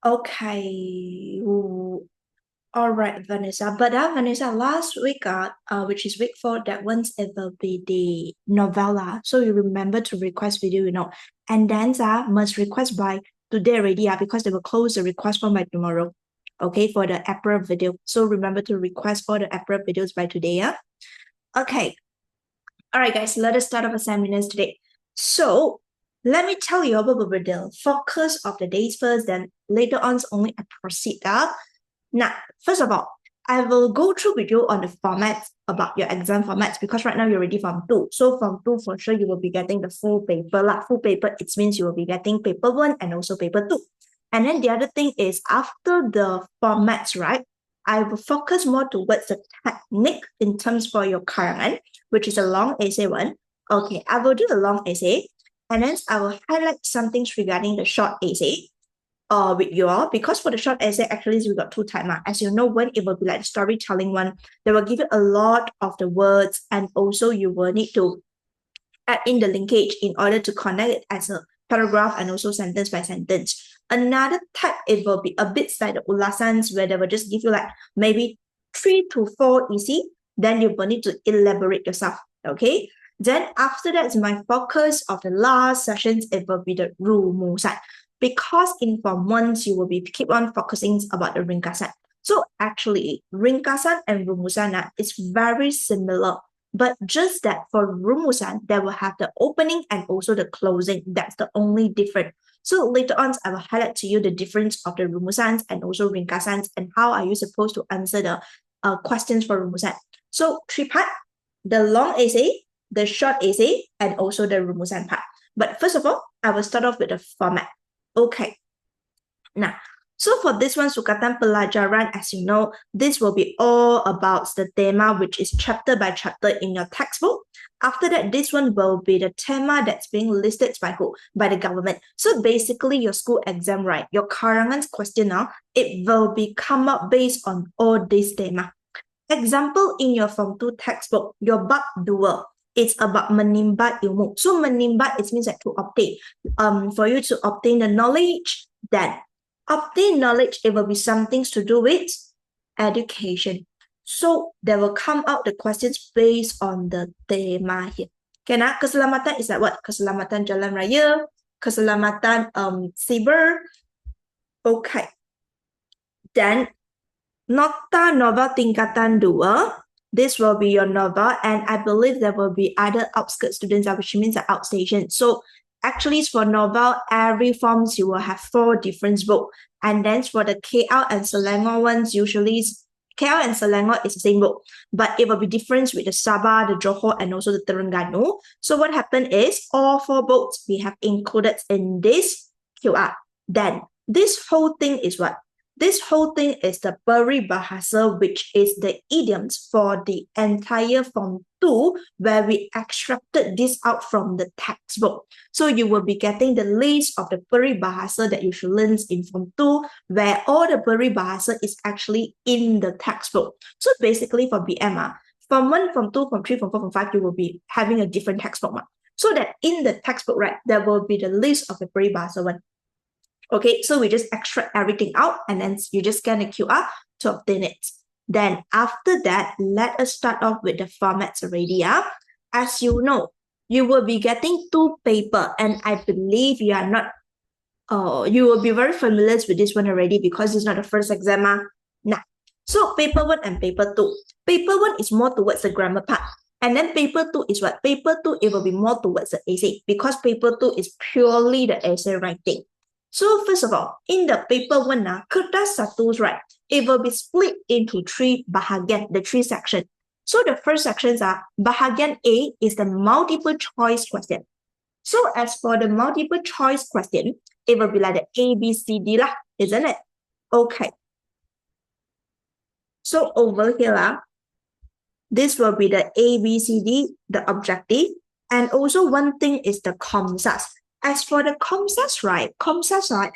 Okay. All right, Vanessa. But Vanessa, last week, which is week 4, that one's it will be the novella. So you remember to request video. And then must request by today already, because they will close the request form by tomorrow. Okay, for the April video. So remember to request all the April videos by today, yeah? Okay. All right, guys, let us start our seminars today. So let me tell you about the focus of the days first, then later on only I proceed. Now, first of all, I will go through with you on the formats about your exam formats because right now you're ready Form 2. So Form 2, for sure, you will be getting the full paper. Full paper, it means you will be getting paper 1 and also paper 2. And then the other thing is after the formats, right, I will focus more towards the technique in terms for your karangan, which is a long essay one. Okay, I will do the long essay and then I will highlight some things regarding the short essay with you all, because for the short essay, actually we got 2 types. As you know, when it will be like storytelling one, they will give you a lot of the words, and also you will need to add in the linkage in order to connect it as a paragraph and also sentence by sentence. Another type, it will be a bit like the ulasans, where they will just give you like maybe 3 to 4 easy, then you will need to elaborate yourself. Okay. Then after that, my focus of the last sessions, it will be the rumusan. Because in Form 1, you will be keep on focusing about the ringkasan. So actually, ringkasan and rumusan is very similar, but just that for rumusan, they will have the opening and also the closing. That's the only difference. So later on, I will highlight to you the difference of the rumusans and also ringkasans and how are you supposed to answer the questions for rumusan. So 3 parts, the long essay, the short essay, and also the rumusan part. But first of all, I will start off with the format. Okay. Now, so for this one, Sukatan Pelajaran, as you know, this will be all about the tema, which is chapter by chapter in your textbook. After that, this one will be the tema that's being listed by who? By the government. So basically, your school exam, right? Your karangan's question now, it will be come up based on all this tema. Example in your Form 2 textbook, your bab 2, it's about menimba ilmu. So menimba, it means that to obtain. For you to obtain the knowledge, then obtain knowledge, it will be something to do with education. So there will come out the questions based on the tema here. Okay, nah? Keselamatan is like what? Keselamatan jalan raya, keselamatan cyber. Okay. Then nota novel tingkatan 2. This will be your novel, and I believe there will be other outskirt students, which means the outstation. So actually, for novel, every forms you will have 4 different books. And then for the KL and Selangor ones, usually KL and Selangor is the same book, but it will be different with the Sabah, the Johor, and also the Terengganu. So what happened is all 4 books we have included in this QR. Then this whole thing is what? This whole thing is the peribahasa, which is the idioms for the entire Form 2, where we extracted this out from the textbook. So you will be getting the list of the peribahasa that you should learn in Form 2, where all the peribahasa is actually in the textbook. So basically for BM, Form 1, Form 2, Form 3, Form 4, Form 5, you will be having a different textbook. So that in the textbook, right, there will be the list of the peribahasa one. Okay, so we just extract everything out and then you just scan the QR to obtain it. Then after that, let us start off with the formats already. As you know, you will be getting 2 paper, and I believe you are not, you will be very familiar with this one already because it's not the first exam. Now, so paper 1 and paper 2. Paper 1 is more towards the grammar part. And then paper 2 is what? Paper 2, it will be more towards the essay because paper 2 is purely the essay writing. So first of all, in the paper 1, kertas satu, right, it will be split into 3 bahagian, the 3 sections. So the first sections are bahagian A is the multiple choice question. So as for the multiple choice question, it will be like the A, B, C, D lah, isn't it? Okay. So over here, this will be the A, B, C, D, the objective. And also one thing is the COMSAS. As for the COMSAS, right,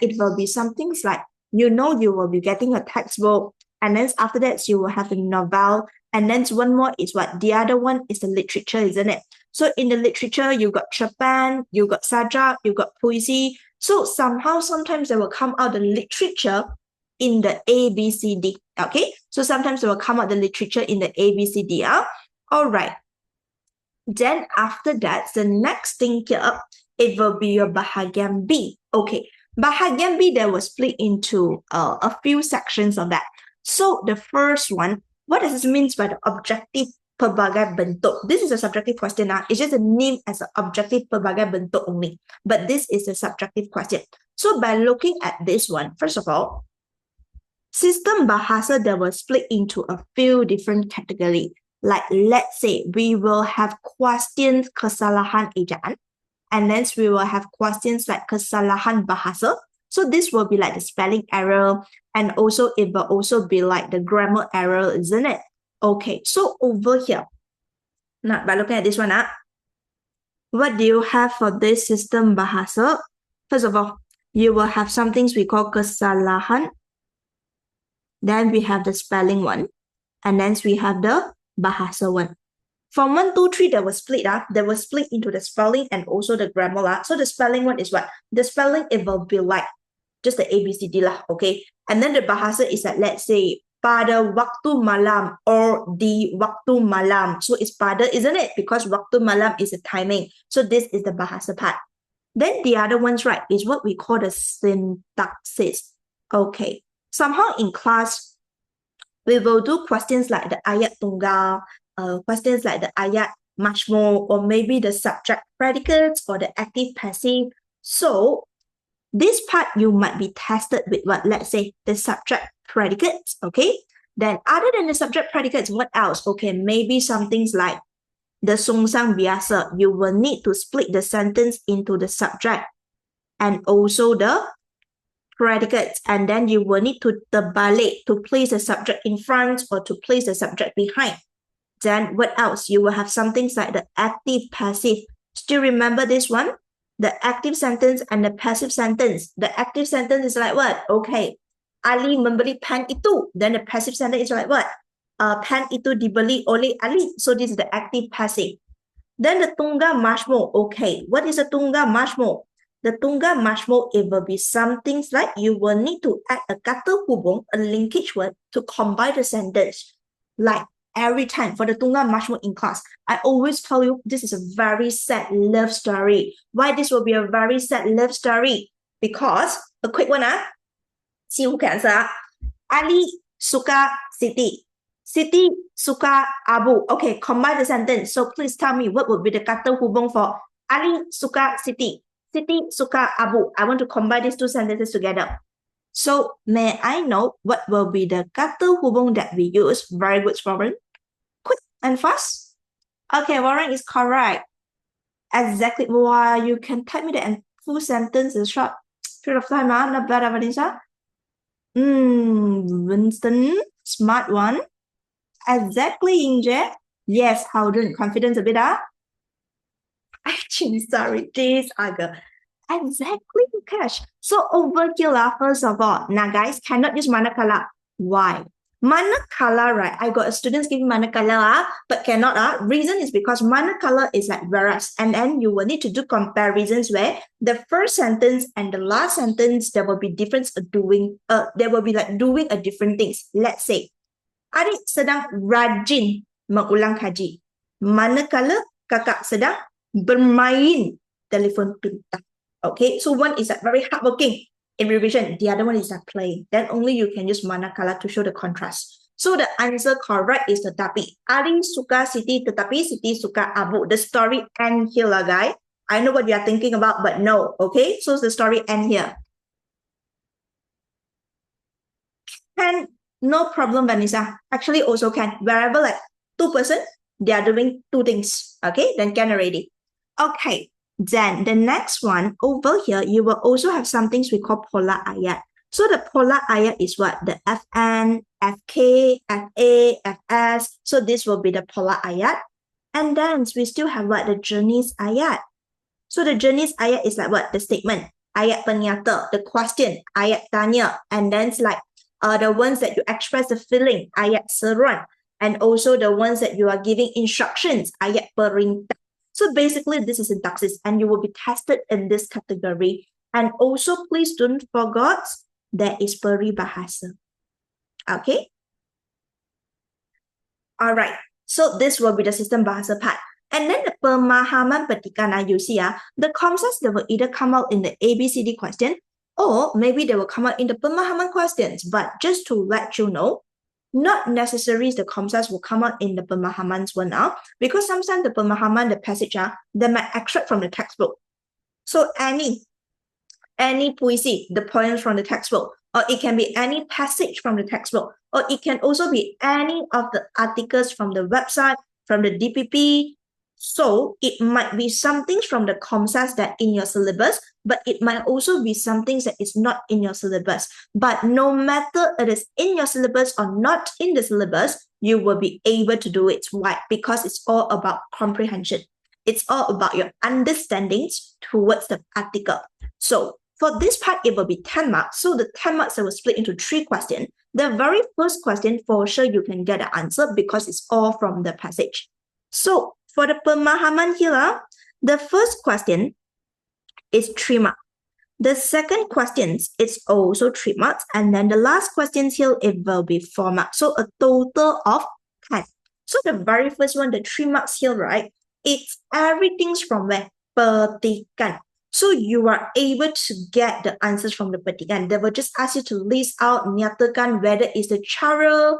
it will be some things like, you will be getting a textbook, and then after that, you will have a novel, and then one more is what? The other one is the literature, isn't it? So in the literature, you got Japan, you got sajak, you got poesy. So somehow, sometimes they will come out the literature in the ABCD. Okay, so sometimes they will come out the literature in the ABCD. All right. Then after that, the next thing here, it will be your bahagian B. Okay, bahagian B, they will split into a few sections of that. So the first one, what does this mean by the objective pelbagai bentuk? This is a subjective question. It's just a name as an objective pelbagai bentuk only. But this is a subjective question. So by looking at this one, first of all, system bahasa, they will split into a few different categories. Like let's say we will have questions kesalahan ejaan, and then we will have questions like kesalahan bahasa. So this will be like the spelling error, and also it will also be like the grammar error, isn't it? Okay, so over here, now by looking at this one, what do you have for this system bahasa? First of all, you will have some things we call kesalahan. Then we have the spelling one, and then we have the bahasa one. From 1, 2, 3, they were split. They were split into the spelling and also the grammar. So the spelling one is what? The spelling, it will be like just the ABCD lah, okay? And then the bahasa is like, let's say, pada waktu malam or di waktu malam. So it's pada, isn't it? Because waktu malam is the timing. So this is the bahasa part. Then the other ones, right, is what we call the syntaxis. Okay. Somehow in class, we will do questions like the ayat tunggal, questions like the ayat much more, or maybe the subject predicates or the active passive. So this part you might be tested with what? Let's say the subject predicates, okay? Then other than the subject predicates, what else? Okay, maybe some things like the songsang biasa. You will need to split the sentence into the subject and also the predicates, and then you will need to terbalik to place the subject in front or to place the subject behind. Then what else? You will have some things like the active passive. Still remember this one? The active sentence and the passive sentence. The active sentence is like what? Okay, Ali membeli pen itu. Then the passive sentence is like what? Pen itu dibeli oleh Ali. So this is the active passive. Then the tunggal majmuk. Okay, what is a tunggal majmuk? The tunggal majmuk, it will be some things like you will need to add a kata hubung, a linkage word, to combine the sentence. Like every time for the tunggal majmuk in class, I always tell you this is a very sad love story. Why this will be a very sad love story? Because, a quick one, see who can answer. Ali suka Siti. Siti suka Abu. Okay, combine the sentence. So please tell me what would be the kata hubung for Ali suka Siti. Siti suka Abu. I want to combine these two sentences together. So may I know what will be the kata hubung that we use? Very good, Warren. Quick and fast. Okay, Warren is correct. Exactly. Wow, you can type me the full sentence in short period of time. Not bad, Vanessa. Winston, smart one. Exactly, Inje. Yes, Howden, confidence a bit, Actually, sorry, this aga. Exactly, Cash. So over here, first of all, now guys, cannot use manakala. Why? Manakala, right? I got students giving manakala, but cannot. Reason is because manakala is like whereas, and then you will need to do comparisons where the first sentence and the last sentence there will be difference doing. There will be like doing a different things. Let's say, adik sedang rajin mengulang kaji, manakala kakak sedang bermain telefon pintar. Okay, so one is like very hardworking in revision, the other one is like playing. Then only you can use manakala to show the contrast. So the answer correct is tetapi. Ali suka Siti tetapi Siti suka Abu. The story end here lah, guys. I know what you are thinking about, but no. Okay, so the story end here. Can, no problem, Vanessa. Actually also can. Wherever like two person, they are doing two things. Okay, then can already. Okay, then the next one over here, you will also have some things we call pola ayat. So the pola ayat is what? The FN, FK, FA, FS. So this will be the pola ayat. And then we still have what? The jenis ayat. So the jenis ayat is like what? The statement. Ayat penyata, the question, ayat tanya. And then it's like the ones that you express the feeling, ayat seruan. And also the ones that you are giving instructions, ayat perintah. So basically, this is syntaxis, and you will be tested in this category And also, please don't forget, there is peribahasa. Okay? All right. So this will be the system bahasa part. And then the pemahaman petikan, you see, the concepts that will either come out in the ABCD question, or maybe they will come out in the pemahaman questions. But just to let you know, not necessarily the concepts will come out in the pemahaman's one now, because sometimes the pemahaman, the passage, they might extract from the textbook. So any puisi, the poems from the textbook, or it can be any passage from the textbook, or it can also be any of the articles from the website, from the DPP. So it might be some things from the concepts that in your syllabus, but it might also be some things that is not in your syllabus. But no matter it is in your syllabus or not in the syllabus, you will be able to do it. Why? Because it's all about comprehension. It's all about your understandings towards the article. So for this part, it will be 10 marks. So the 10 marks will split into 3 questions. The very first question, for sure, you can get the answer because it's all from the passage. So for the pemahaman here, the first question is 3 marks. The second question is also 3 marks. And then the last question here, it will be 4 marks. So a total of 10. So the very first one, the 3 marks here, right? It's everything's from where? Petikan. So you are able to get the answers from the petikan. They will just ask you to list out, nyatakan whether it's the cara,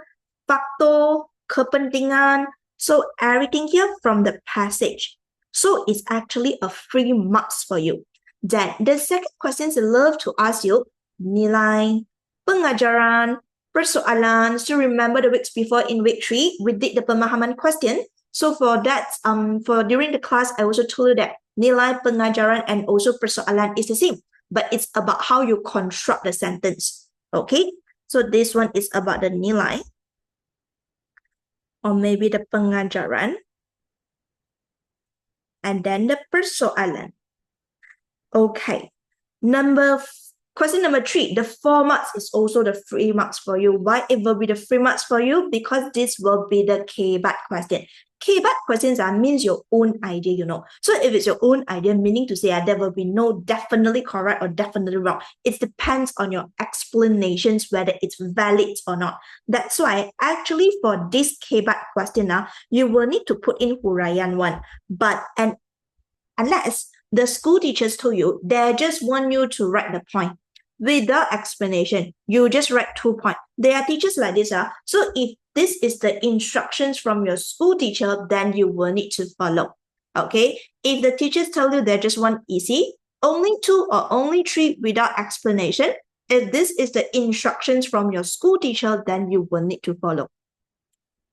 faktor, kepentingan. So everything here from the passage. So it's actually a 3 marks for you. Then the second question is love to ask you nilai, pengajaran, persoalan. So remember the weeks before in week 3, we did the pemahaman question. So for that, for during the class, I also told you that nilai, pengajaran, and also persoalan is the same, but it's about how you construct the sentence. Okay, so this one is about the nilai, or maybe the pengajaran, and then the persoalan. Okay, question number 3, the 4 marks is also the 3 marks for you. Why it will be the 3 marks for you? Because this will be the K-BAT question. K-BAT questions means your own idea, you know. So if it's your own idea, meaning to say there will be no definitely correct or definitely wrong. It depends on your explanations whether it's valid or not. That's why actually for this K-BAT question, you will need to put in huraian one. But unless the school teachers told you, they just want you to write the point. Without explanation, you just write 2 points. There are teachers like this. So if this is the instructions from your school teacher, then you will need to follow. Okay? If the teachers tell you they just want easy, only 2 or only 3 without explanation, if this is the instructions from your school teacher, then you will need to follow.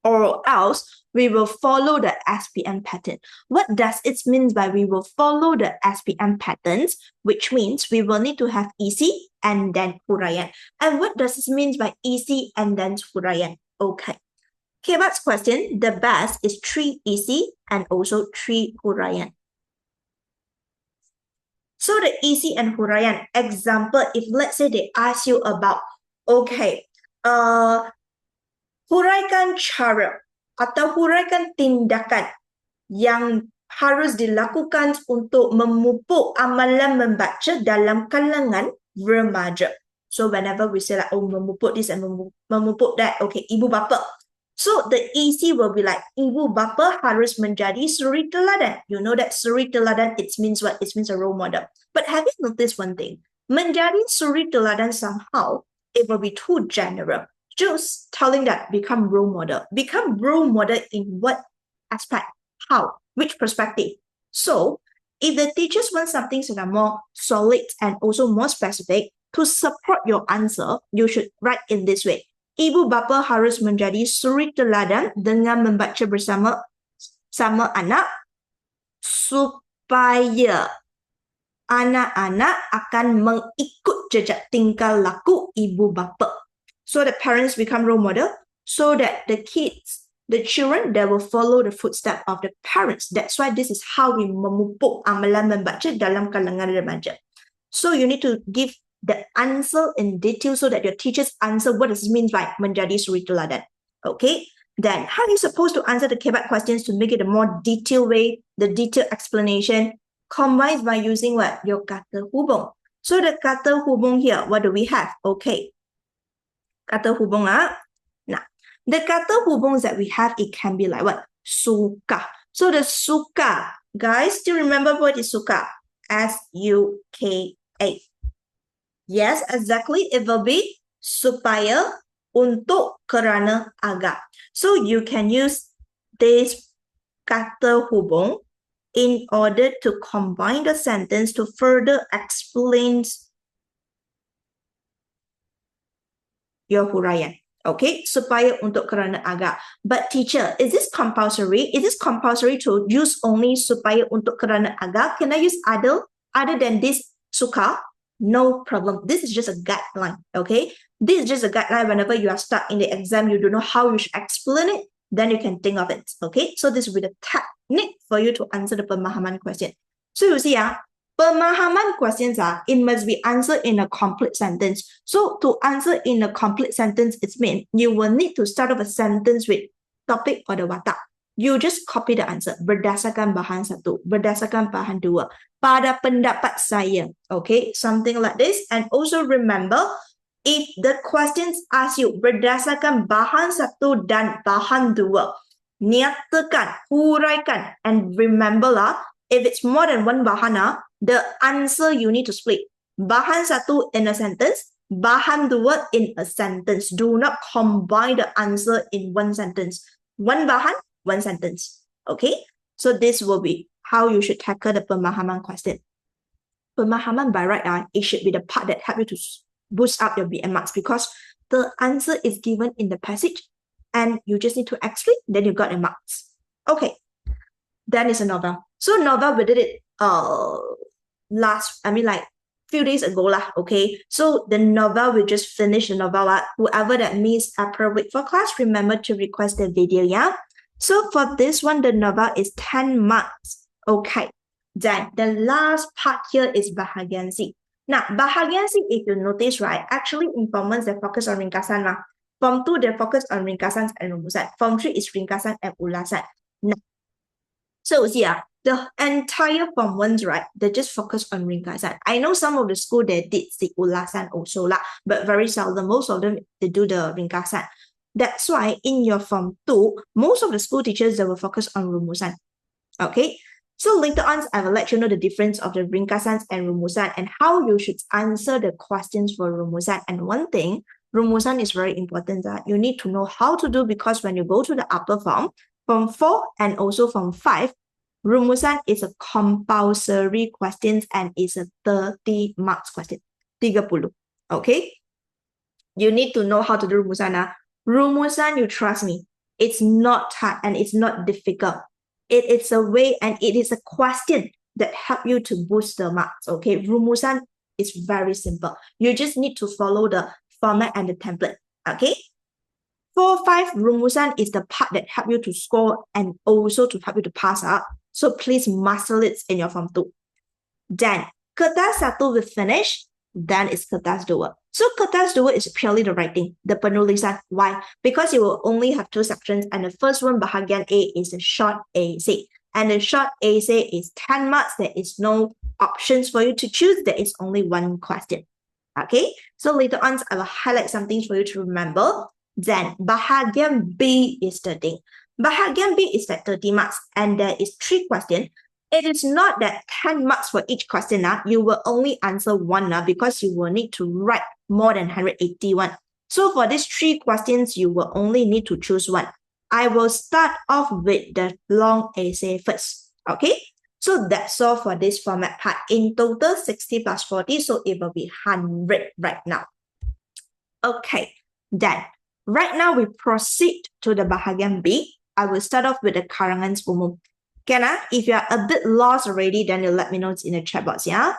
Or else we will follow the SPM pattern. What does it mean by we will follow the SPM patterns? Which means we will need to have isi and then huraian. And what does it mean by isi and then huraian? Okay. K-BAT's question, the best is 3 isi and also 3 huraian. So the isi and huraian, example, if let's say they ask you about, okay, huraikan cara atau huraikan tindakan yang harus dilakukan untuk memupuk amalan membaca dalam kalangan remaja. So whenever we say like, oh, memupuk this and memupuk that, okay, ibu bapa. So the isi will be like, ibu bapa harus menjadi suri teladan. You know that suri teladan, it means what? It means a role model. But have you noticed one thing? Menjadi suri teladan somehow, it will be too general. Just telling that become role model. Become role model in what aspect? How? Which perspective? So, if the teachers want something that are more solid and also more specific, to support your answer, you should write in this way. Ibu bapa harus menjadi suri teladan dengan membaca bersama anak supaya anak-anak akan mengikut jejak tingkah laku ibu bapa. So the parents become role model so that the kids, the children, they will follow the footsteps of the parents. That's why this is how we memupuk amalan membaca dalam kalangan remaja. So you need to give the answer in detail so that your teachers answer what does it mean by menjadi suri teladan. Okay? Then how are you supposed to answer the K-BAT questions to make it a more detailed way, the detailed explanation, combined by using what? Your kata hubung. So the kata hubung here, what do we have? Okay. Kata hubung Nah, the kata hubung that we have, it can be like what? Suka. So the suka, guys, do you remember what is suka? S-U-K-A. Yes, exactly. It will be supaya, untuk, kerana, agar. So you can use this kata hubung in order to combine the sentence to further explain your huraian. Okay, supaya, untuk, kerana, agar. But teacher, is this compulsory? Is this compulsory to use only supaya, untuk, kerana, agar? Can I use other than this suka? No problem. This is just a guideline. Okay, this is just a guideline. Whenever you are stuck in the exam, you don't know how you should explain it, then you can think of it. Okay, so this will be the technique for you to answer the pemahaman question. So you see, pemahaman questions it must be answered in a complete sentence. So to answer in a complete sentence, it's mean you will need to start off a sentence with topic or the watak. You just copy the answer. Berdasarkan bahan 1, berdasarkan bahan 2. Pada pendapat saya. Okay, something like this. And also remember, if the questions ask you berdasarkan bahan 1 dan bahan 2, nyatakan, huraikan, and remember if it's more than one bahan, the answer you need to split. Bahan 1 in a sentence, bahan 2 in a sentence. Do not combine the answer in one sentence. One bahan, one sentence. Okay? So this will be how you should tackle the pemahaman question. Pemahaman by right, it should be the part that help you to boost up your BM marks because the answer is given in the passage and you just need to explain, then you got the marks. Okay. Then is a novel. So novel, we did it few days ago okay. So the novel, we just finished the novel. Whoever that missed April week for class, remember to request the video, So for this one, the novel is 10 marks. Okay. Then the last part here is bahagian C. Now, bahagian C, if you notice, right, actually in Form 1, they focus on ringkasan. Form 2, they focus on ringkasan and rumusan. Form 3 is ringkasan and ulasan. Now, so yeah, the entire Form 1s, right, they just focus on ringkasan. I know some of the school, they did the ulasan also, but very seldom. Most of them, they do the ringkasan. That's why in your Form 2, most of the school teachers, they will focus on rumusan. Okay, so later on, I will let you know the difference of the ringkasan and rumusan and how you should answer the questions for rumusan. And one thing, rumusan is very important that you need to know how to do because when you go to the upper form, Form 4 and also Form 5, rumusan is a compulsory question and is a 30 marks question. 30. Okay? You need to know how to do rumusan. Rumusan, you trust me, it's not hard and it's not difficult. It is a way and it is a question that help you to boost the marks. Okay, rumusan is very simple. You just need to follow the format and the template. Okay, 4, 5 rumusan is the part that help you to score and also to help you to pass up. So please master it in your Form 2. Then kertas 1 will finish. Then it's kertas 2. So kertas 2 is purely the writing, the penulisan. Why? Because you will only have 2 sections and the first one, bahagian A, is a short essay. And the short essay is 10 marks. There is no options for you to choose. There is only one question. Okay? So later on, I will highlight some things for you to remember. Then bahagian B is 30. Bahagian B is like 30 marks and there is 3 questions. It is not that 10 marks for each question. You will only answer 1 because you will need to write more than 181. So for these 3 questions, you will only need to choose 1. I will start off with the long essay first. Okay? So that's all for this format part. In total, 60 plus 40, so it will be 100 right now. Okay, then right now we proceed to the bahagian B. I will start off with the karangan umum. Can if you are a bit lost already, then you let me know in the chat box, yeah?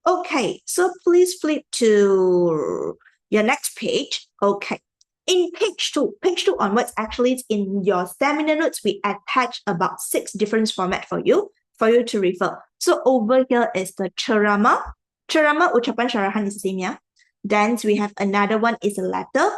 Okay, so please flip to your next page. Okay, in page 2 onwards, actually it's in your seminar notes, we attach about 6 different formats for you to refer. So over here is the ceramah. Ceramah, ucapan syarahan is the same, yeah? Then we have another one is a letter.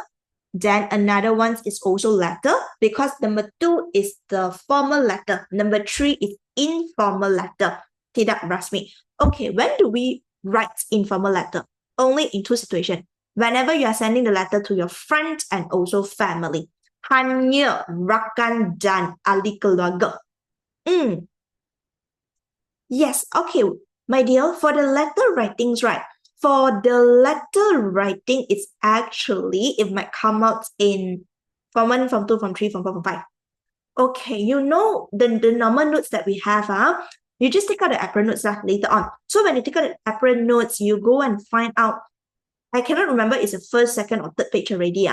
Then another one is also letter because number 2 is the formal letter. Number 3 is informal letter. Tidak rasmi. Okay, when do we writes informal letter. Only in two situations. Whenever you are sending the letter to your friends and also family. Hanya rakan dan ahli keluarga. Yes, okay, my dear, for the letter writings, right? For the letter writing, it's actually, it might come out in Form 1, Form 2, Form 3, Form 4, Form 5. Okay, you know the normal notes that we have, you just take out the apron notes later on. So when you take out the apron notes, you go and find out, I cannot remember it's the first, second, or third page already.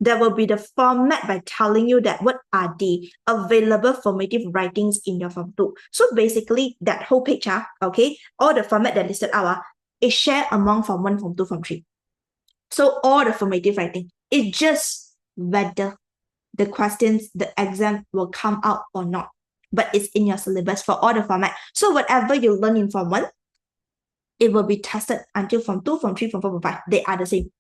There will be the format by telling you that what are the available formative writings in your Form 2. So basically, that whole page, okay, all the format that listed out is shared among Form 1, Form 2, Form 3. So all the formative writing, it's just whether the questions, the exam will come out or not. But it's in your syllabus for all the format. So whatever you learn in Form 1, it will be tested until Form 2, Form 3, Form 4, Form 5. They are the same.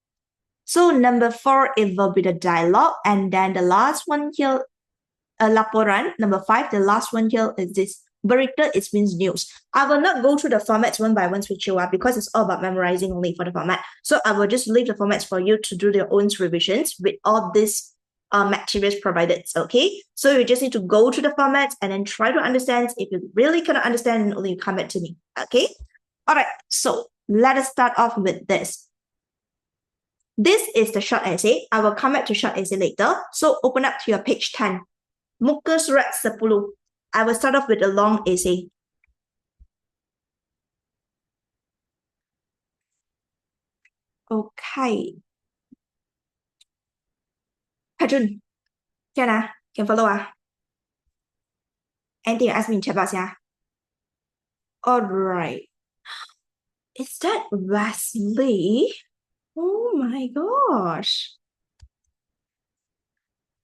So number 4, it will be the dialogue. And then the last one here, laporan. Number 5, the last one here is this. Berita, it means news. I will not go through the formats one by one with you because it's all about memorizing only for the format. So I will just leave the formats for you to do your own revisions with all these materials provided, okay? So you just need to go to the formats and then try to understand. If you really cannot understand, only you come back to me, okay? All right, so let us start off with this. This is the short essay. I will come back to short essay later. So open up to your page 10. Muka surat 10. I will start off with a long essay. Okay. Hajun, can follow anything you ask me in chat box, All right. Is that Wesley? Oh my gosh.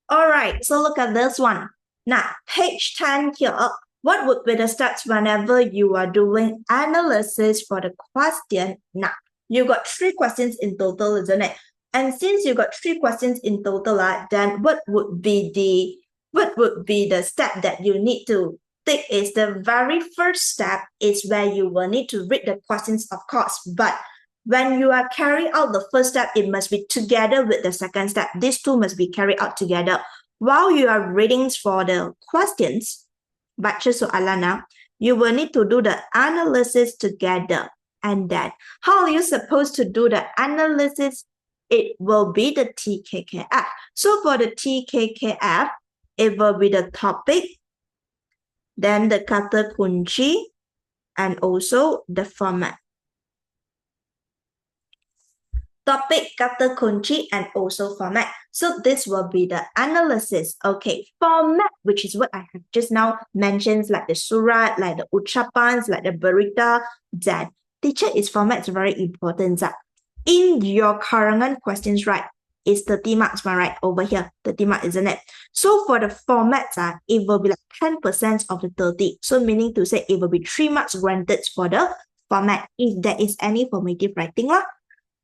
All right, so look at this one. Now, page 10 here. What would be the steps whenever you are doing analysis for the question? Now, you got 3 questions in total, isn't it? And since you got 3 questions in total, then what would be the step that you need to take? Is the very first step is where you will need to read the questions, of course, but when you are carrying out the first step, it must be together with the second step. These two must be carried out together. While you are reading for the questions, baca soalan, you will need to do the analysis together. And then, how are you supposed to do the analysis? It will be the TKKF. So for the TKKF, it will be the topic, then the kata kunci, and also the format. Topic, kata kunci, and also format. So this will be the analysis. Okay, format, which is what I have just now mentioned, like the surat, like the ucapans, like the berita, that teacher is format is very important. In your karangan questions, right, is 30 marks, right, over here, 30 marks, isn't it? So for the formats, it will be like 10% of the 30. So meaning to say it will be 3 marks granted for the format if there is any formative writing.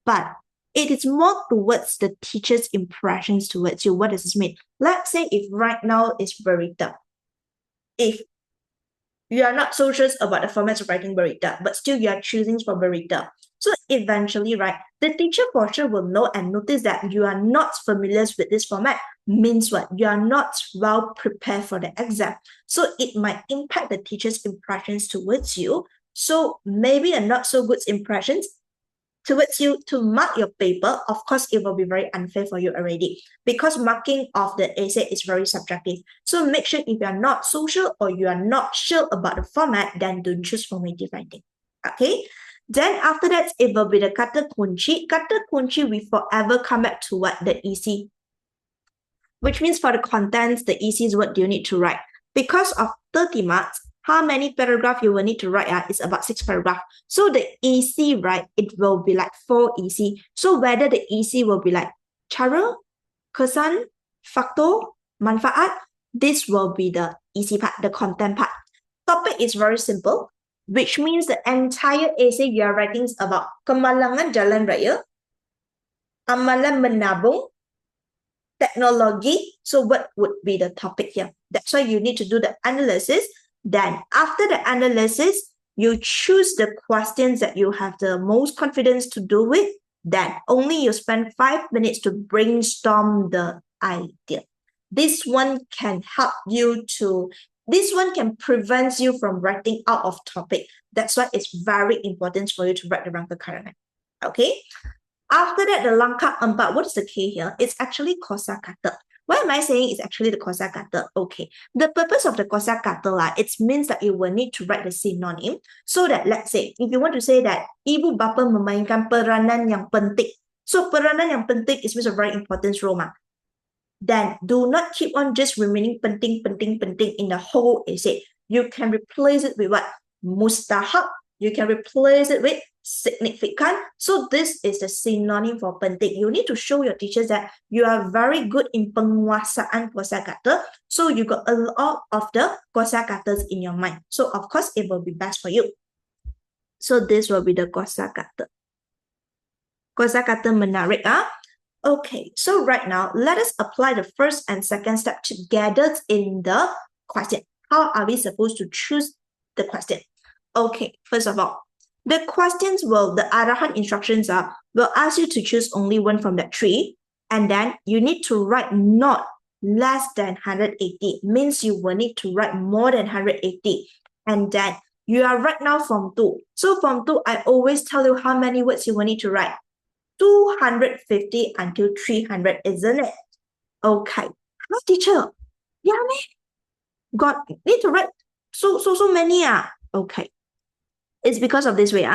But it is more towards the teacher's impressions towards you. What does this mean? Let's say if right now it's berita. If you are not so sure about the formats of writing berita, but still you are choosing for berita. So eventually, right, the teacher for sure will know and notice that you are not familiar with this format. Means what? You are not well prepared for the exam. So it might impact the teacher's impressions towards you. So maybe a not so good impressions towards you to mark your paper. Of course, it will be very unfair for you already because marking of the essay is very subjective. So make sure if you are not so sure or you are not sure about the format, then don't choose formative writing. Okay? Then after that, it will be the kata kunci. Kata kunci, we forever come back to what? The EC. Which means for the contents, the EC is what you need to write. Because of 30 marks, how many paragraph you will need to write? It's about 6 paragraph. So the EC, right, it will be like 4 EC. So whether the EC will be like cara, kesan, faktor, manfaat, this will be the EC part, the content part. Topic is very simple, which means the entire essay you are writing is about kemalangan jalan raya, amalan menabung, technology. So what would be the topic here? That's why you need to do the analysis. Then after the analysis, you choose the questions that you have the most confidence to do with, then only you spend 5 minutes to brainstorm the idea. This one can help you to, this one can prevent you from writing out of topic. That's why it's very important for you to write the rangka karangan. Okay? After that, the langkah 4, what is the K here? It's actually kosakata. Why am I saying it's actually the kosakata? Okay, the purpose of the kosakata, it means that you will need to write the synonym. So that, let's say, if you want to say that ibu bapa memainkan peranan yang penting. So peranan yang penting is means a very important role. Then do not keep on just remaining penting in the whole essay. You can replace it with what? Mustahab. You can replace it with significant. So this is the synonym for penting. You need to show your teachers that you are very good in penguasaan kosakata. So you got a lot of the kosakatas in your mind. So of course it will be best for you. So this will be the kosakata. Kosakata menarik. Okay, so right now, let us apply the first and second step together in the question. How are we supposed to choose the question? Okay, first of all, the questions the Arahan instructions will ask you to choose only one from the 3, and then you need to write not less than 180, means you will need to write more than 180, and then you are right now Form 2. So Form 2, I always tell you how many words you will need to write. 250 until 300, isn't it? Okay. How, teacher? Yeah, me. God, need to write so many. Okay. It's because of this way.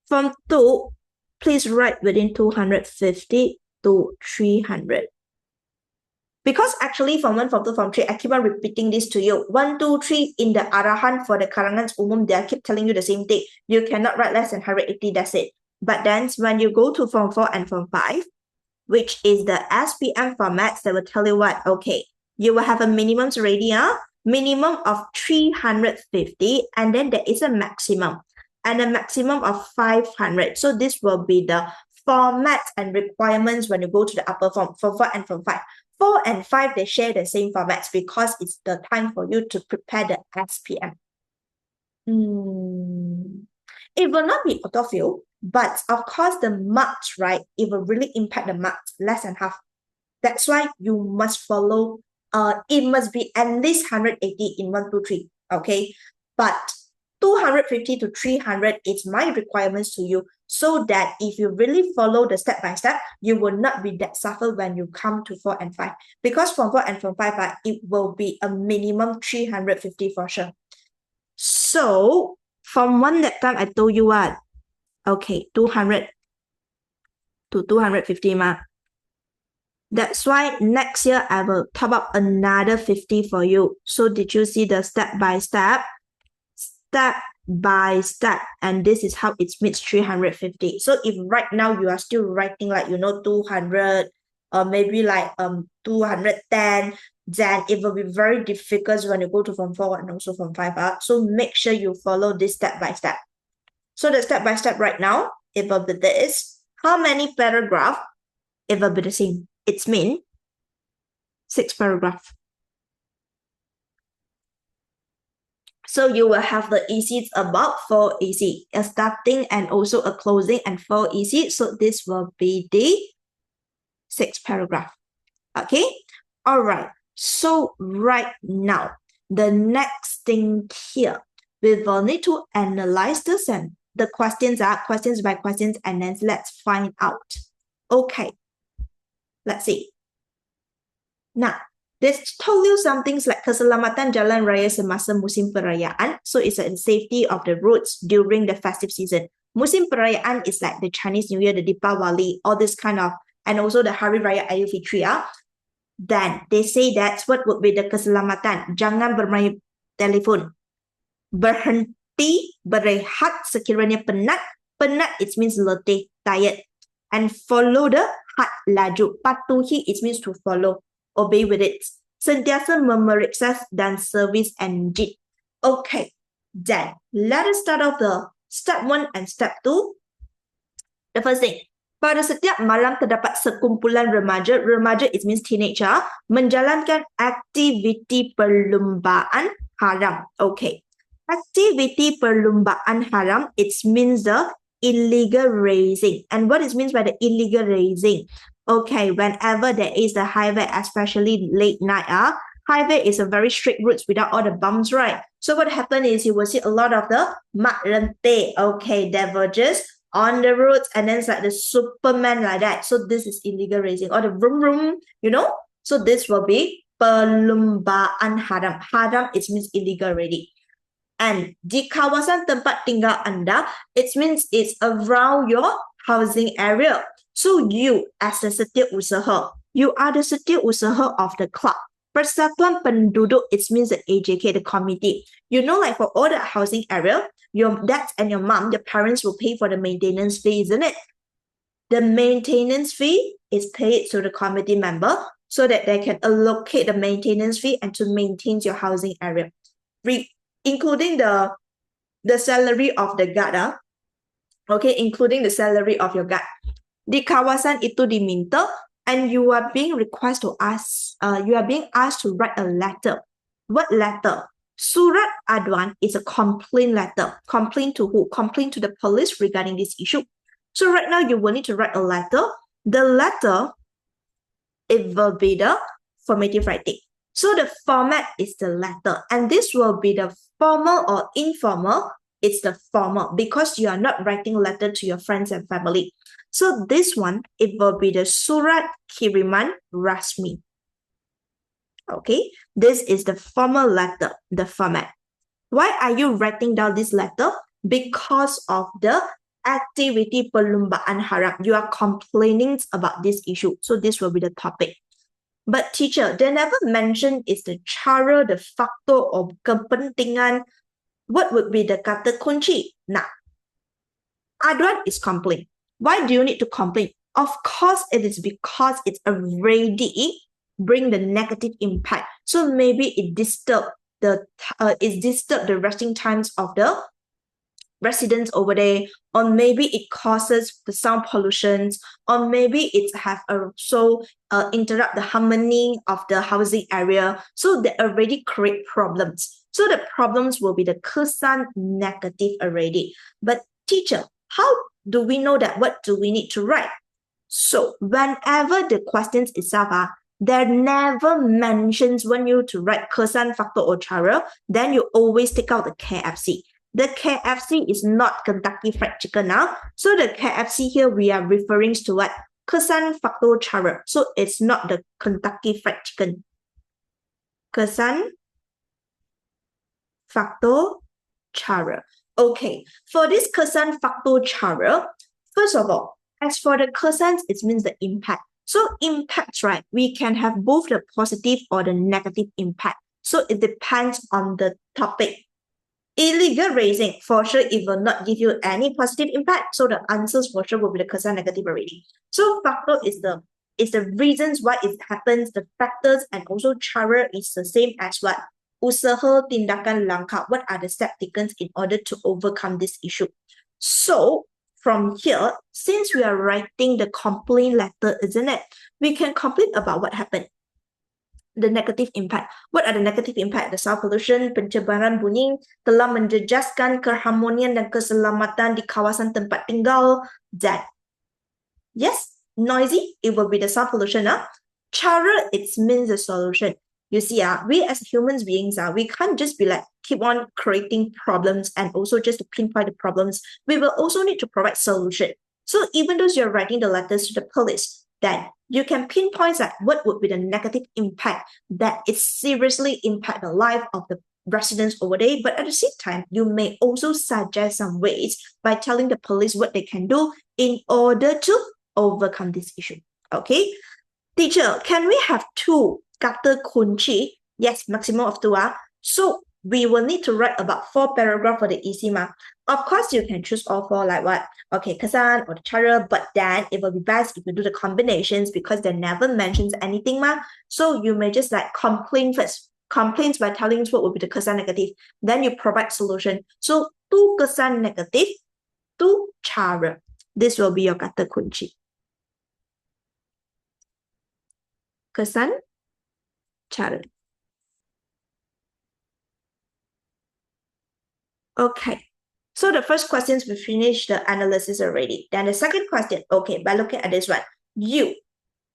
From 2, please write within 250 to 300. Because actually from 1, from 2, from 3, I keep on repeating this to you. 1, 2, 3 in the Arahan for the Karangans Umum, they keep telling you the same thing. You cannot write less than 180, that's it. But then when you go to Form 4 and Form 5, which is the SPM formats, they will tell you what? Okay, you will have a minimum already, minimum of 350, and then there is a maximum, and a maximum of 500. So this will be the formats and requirements when you go to the upper form, Form 4 and Form 5. 4 and 5, they share the same formats because it's the time for you to prepare the SPM. It will not be autofill, but of course the marks, right? It will really impact the marks, less than half. That's why you must follow, it must be at least 180 in 1, 2, 3, okay? But 250 to 300 is my requirements to you, so that if you really follow the step-by-step, you will not be that suffer when you come to 4 and 5. Because from 4 and from 5, it will be a minimum 350 for sure. So, from 1 that time, I told you what? Okay, 200 to 250 ma. That's why next year I will top up another 50 for you. So did you see the step by step? Step by step. And this is how it meets 350. So if right now you are still writing like, 200 or maybe like 210, then it will be very difficult when you go to Form 4 and also Form 5. So make sure you follow this step by step. So the step by step right now, it will be this. How many paragraphs? It will be the same. It's mean 6 paragraphs. So you will have the ECs about 4 EC, a starting and also a closing and 4 EC. So this will be the 6 paragraph. Okay. All right. So right now, the next thing here, we will need to analyze this, and the questions are questions by questions, and then let's find out. Okay. Let's see. Now, they told you some things like keselamatan jalan raya semasa musim perayaan. So it's the safety of the roads during the festive season. Musim perayaan is like the Chinese New Year, the Deepawali, all this kind of, and also the Hari Raya Idul Fitri. Then they say that what would be the keselamatan? Jangan bermain telefon. Berhenti, berehat sekiranya penat. Penat, it means letih, tired. And follow the had laju. Patuhi, it means to follow. Obey with it. Sentiasa memeriksa dan service engine. Okay. Then, let us start off the step 1 and step 2. The first thing. Pada setiap malam terdapat sekumpulan remaja. Remaja, it means teenager. Menjalankan aktiviti perlombaan haram. Okay. Activity perlumbaan haram, it means the illegal raising. And what it means by the illegal raising? Okay, whenever there is the highway, especially late night, highway is a very straight route without all the bumps, right? So what happened is you will see a lot of the mat rente, okay, diverges on the roads, and then it's like the Superman like that. So this is illegal raising, or the vroom vroom, you know? So this will be perlumbaan haram. Haram, it means illegal already. And di kawasan tempat tinggal Anda, it means it's around your housing area. So you, as the setiausaha, you are the setiausaha of the club. Persatuan Penduduk, it means the AJK, the committee. You know, like for all the housing area, your dad and your mom, your parents will pay for the maintenance fee, isn't it? The maintenance fee is paid to the committee member so that they can allocate the maintenance fee and to maintain your housing area. Including the salary of the guard, okay, including the salary of your guard. Di kawasan itu diminta, and you are being requested to ask, you are being asked to write a letter. What letter? Surat aduan is a complaint letter. Complaint to who? Complaint to the police regarding this issue. So right now you will need to write a letter. The letter, it will be the formative writing. So the format is the letter, and this will be the formal or informal. It's the formal because you are not writing a letter to your friends and family. So this one, it will be the surat kiriman rasmi. Okay, this is the formal letter, the format. Why are you writing down this letter? Because of the activity perlumbaan haram. You are complaining about this issue. So this will be the topic. But teacher, they never mention is the cara, the faktor, or kepentingan. What would be the kata kunci? Nah, aduan is complaint. Why do you need to complain? Of course, it is because it's already bring the negative impact. So maybe it disturb the resting times of the residents over there, or maybe it causes the sound pollution, or maybe it have also interrupt the harmony of the housing area. So they already create problems. So the problems will be the kesan negative already. But teacher, how do we know that? What do we need to write? So whenever the questions itself are, there never mentions when you to write kesan, faktor, or cara, then you always take out the KFC. The KFC is not Kentucky Fried Chicken now. So the KFC here, we are referring to what? Kesan, faktor, cara. So it's not the Kentucky Fried Chicken. Kesan, faktor, cara. Okay, for this kesan, faktor, cara, first of all, as for the kesans, it means the impact. So impacts, right? We can have both the positive or the negative impact. So it depends on the topic. Illegal raising, for sure, it will not give you any positive impact. So the answers for sure will be the kesan negative already. So factor is the reasons why it happens, the factors, and also cara is the same as what? Usaha, tindakan, langkah. What are the steps taken in order to overcome this issue? So from here, since we are writing the complaint letter, isn't it? We can complain about what happened. The negative impact. What are the negative impact? The sound pollution, pencemaran bunyi telah menjejaskan keharmonian dan keselamatan di kawasan tempat tinggal. That. Yes, noisy, it will be the sound pollution. Cara, it means the solution. You see, we as humans beings, we can't just be like, keep on creating problems and also just to pinpoint the problems. We will also need to provide solution. So even though you're writing the letters to the police, then you can pinpoint that what would be the negative impact that it seriously impact the life of the residents over there. But at the same time, you may also suggest some ways by telling the police what they can do in order to overcome this issue. Okay, teacher, can we have 2 kata kunci? Yes, maximum of 2. So we will need to write about 4 paragraphs for the easy mark. Of course, you can choose all 4 like what? Okay, kesan or the cara, but then it will be best if you do the combinations because they never mentions anything. So you may just like complain first. Complaints by telling us what will be the kesan negative. Then you provide solution. So 2 kesan negative, 2 cara. This will be your kata kunci. Kesan, cara. Okay. So the first questions, we finished the analysis already. Then the second question, okay, by looking at this one, you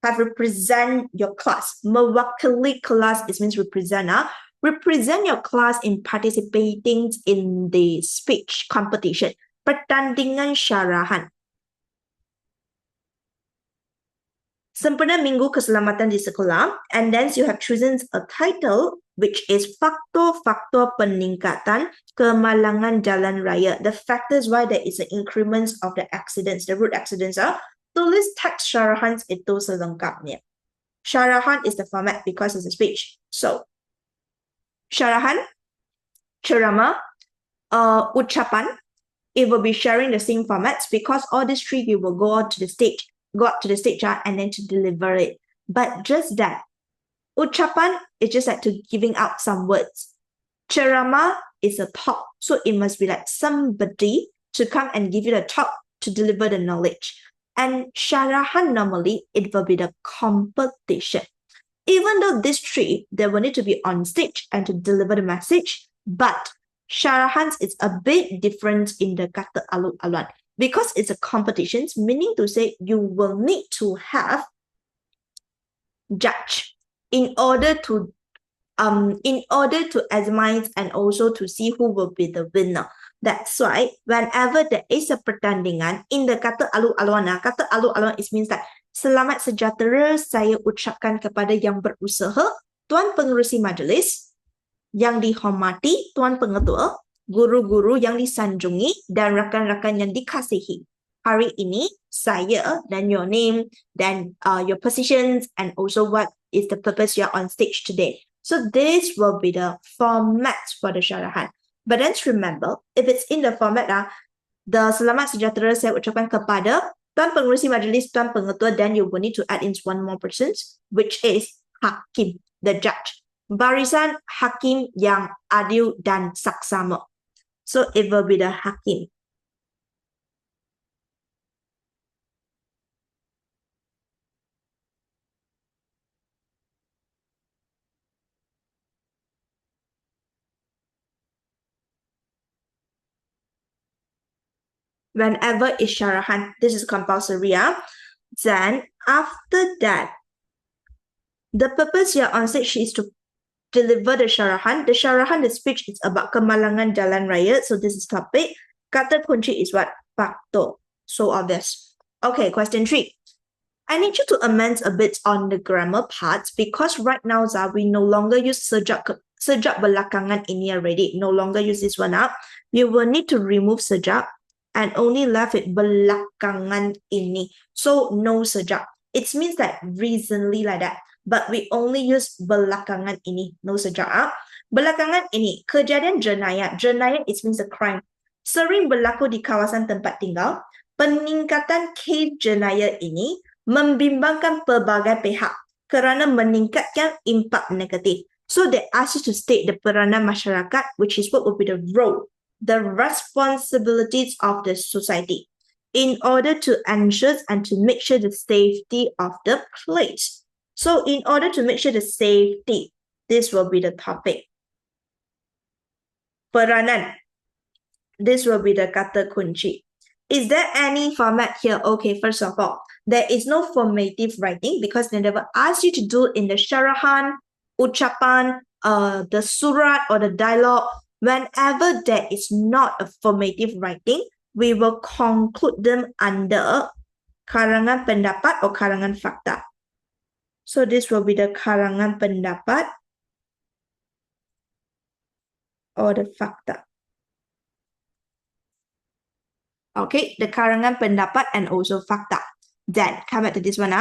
have represent your class. Mewakili kelas, it means represent. Represent your class in participating in the speech competition. Pertandingan syarahan. Sempena Minggu Keselamatan di Sekolah, and then you have chosen a title which is faktor-faktor peningkatan kemalangan jalan raya. The factors why there is an increment of the accidents, the road accidents are. Tulis teks syarahan itu selengkapnya. Syarahan is the format because it's a speech. So, syarahan, ceramah, ucapan, it will be sharing the same formats because all these three you will go out to the stage and then to deliver it. But just that, ucapan is just like to giving out some words. Ceramah is a talk, so it must be like somebody to come and give you the talk to deliver the knowledge. And syarahan normally it will be the competition. Even though these three, they will need to be on stage and to deliver the message, but syarahan is a bit different in the kata alun-alun because it's a competition, meaning to say you will need to have judge in order to examine and also to see who will be the winner. That's why whenever there is a pertandingan in the kata alun-alun it means that selamat sejahtera saya ucapkan kepada yang berusaha, Tuan Pengerusi Majlis, yang dihormati Tuan Pengetua, guru-guru yang disanjungi dan rakan-rakan yang dikasihi. Hari ini saya dan your name, then your positions, and also what is the purpose you are on stage today. So this will be the format for the syarahan. But then remember, if it's in the format, the selamat sejahtera saya ucapkan kepada Tuan Pengerusi Majlis, Tuan Pengetua, then you will need to add in one more person, which is Hakim, the judge. Barisan Hakim yang adil dan saksama. So it will be the Hakim. Whenever it's syarahan, this is compulsory. Then after that, the purpose here on stage is to deliver the syarahan. The syarahan, the speech is about kemalangan jalan raya. So this is topic. Kata kunci is what? Faktor. So obvious. Okay, question 3. I need you to amend a bit on the grammar parts because right now, we no longer use sejak belakangan ini already. No longer use this one up. You will need to remove sejak and only left it belakangan ini. So no sejak. It means that recently like that. But we only use belakangan ini. No sejak. Belakangan ini, kejadian jenayah. Jenayah, it means a crime. Sering berlaku di kawasan tempat tinggal. Peningkatan kes jenayah ini membimbangkan pelbagai pihak kerana meningkatkan impak negatif. So they ask you to state the peranan masyarakat, which is what would be the role, the responsibilities of the society in order to ensure and to make sure the safety of the place. So in order to make sure the safety, this will be the topic. Peranan. This will be the kata kunci. Is there any format here? Okay, first of all, there is no formative writing because they never ask you to do in the syarahan, ucapan, the surat or the dialogue. Whenever there is not a formative writing, we will conclude them under karangan pendapat or karangan fakta. So this will be the karangan pendapat or the fakta. Okay, the karangan pendapat and also fakta. Then come back to this one.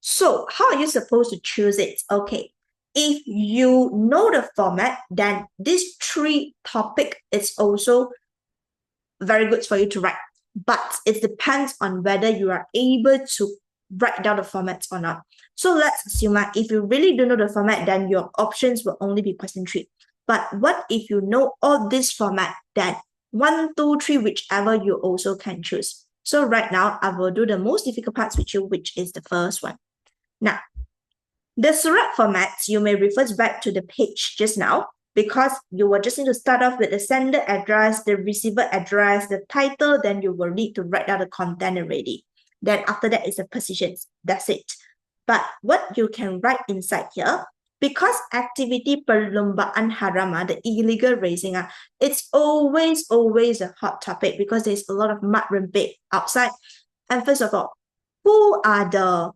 So how are you supposed to choose it? Okay, if you know the format, then this 3 topic is also very good for you to write. But it depends on whether you are able to write down the formats or not. So let's assume that if you really don't know the format, then your options will only be question 3. But what if you know all this format, then 1, 2, 3, whichever you also can choose. So right now, I will do the most difficult parts with you, which is the first one. Now, the surat formats, you may refer back to the page just now. because you will just need to start off with the sender address, the receiver address, the title, then you will need to write down the content already. Then after that is the positions. That's it. But what you can write inside here, because activity perlombaan haram, the illegal racing, it's always a hot topic because there's a lot of mud rampage outside. And first of all, who are the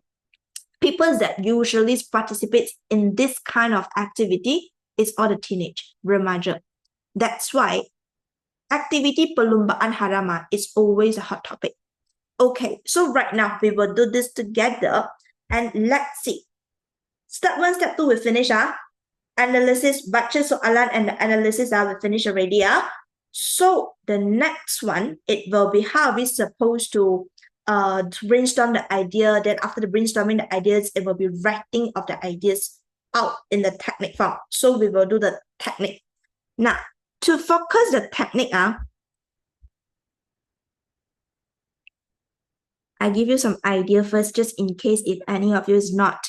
people that usually participate in this kind of activity? It's all the teenage remaja. That's why activity perlombaan haram is always a hot topic. Okay, so right now we will do this together and let's see. Step 1, step 2 we finish. Analysis, baca soalan and the analysis we finish already. So the next one, it will be how we supposed to brainstorm the idea. Then after the brainstorming the ideas, it will be writing of the ideas out in the technique form. So we will do the technique. Now, to focus the technique, I give you some idea first, just in case if any of you is not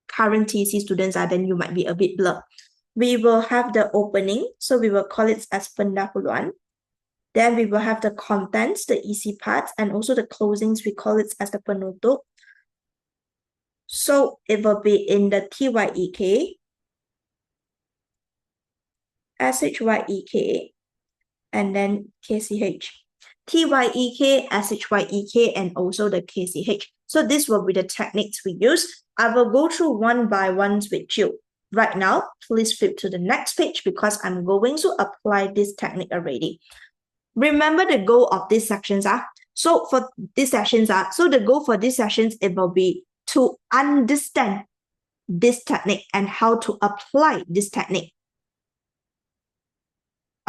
current TC students, then you might be a bit blurred. We will have the opening, so we will call it as pendahuluan. Then we will have the contents, the easy parts, and also the closings, we call it as the penutup. So it will be in the TYEK, SHYEK, and then KCH. TYEK, SHYEK, and also the KCH. So this will be the techniques we use. I will go through one by one with you. Right now, please flip to the next page because I'm going to apply this technique already. Remember the goal of these sections are. So for these sessions are, so the goal for these sessions, it will be to understand this technique and how to apply this technique.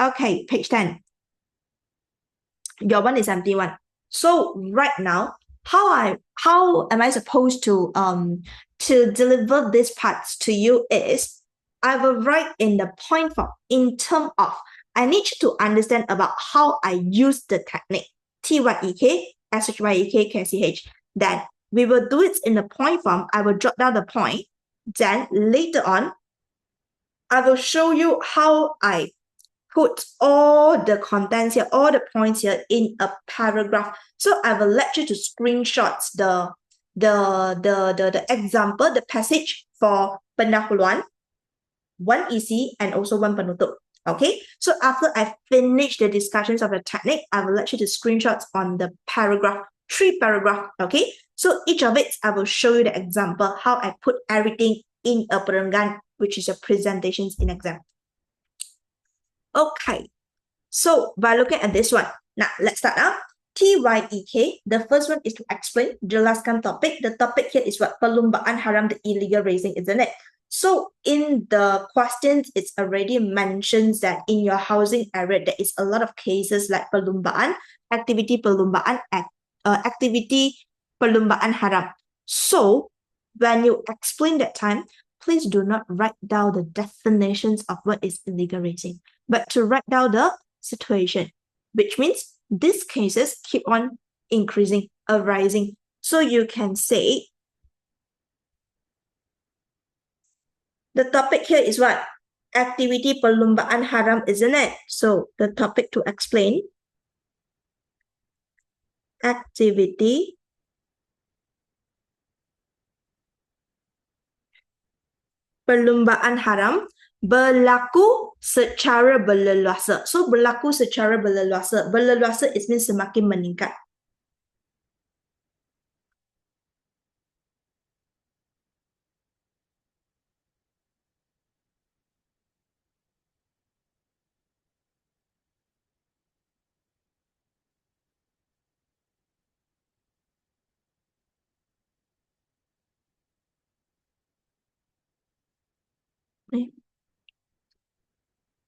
Okay, page 10. Your one is empty one. So right now, how am I supposed to deliver these parts to you is I will write in the point form in terms of I need you to understand about how I use the technique TYEK, SHYEK, KCH. Then we will do it in the point form. I will jot down the point. Then later on, I will show you how I put all the contents here, all the points here in a paragraph. So I will let you to screenshot the example, the passage for pendahuluan, one easy and also one penutup. Okay, so after I finish the discussions of the technique, I will let you to screenshots on the paragraph, 3 paragraph. Okay, so each of it, I will show you the example, how I put everything in a perenggan, which is a presentations in exam. Okay, so by looking at this one, now let's start out. TYEK, the first one is to explain, jelaskan topic. The topic here is what? Perlombaan haram, the illegal racing, isn't it? So in the questions, it's already mentioned that in your housing area, there is a lot of cases like perlombaan, activity perlombaan haram. So when you explain that time, please do not write down the definitions of what is illegal racing, but to write down the situation, which means these cases keep on increasing, arising. So you can say, the topic here is what? Activity perlombaan haram, isn't it? So the topic to explain, activity perlombaan haram berlaku secara berleluasa. So berlaku secara berleluasa. Berleluasa is means semakin meningkat.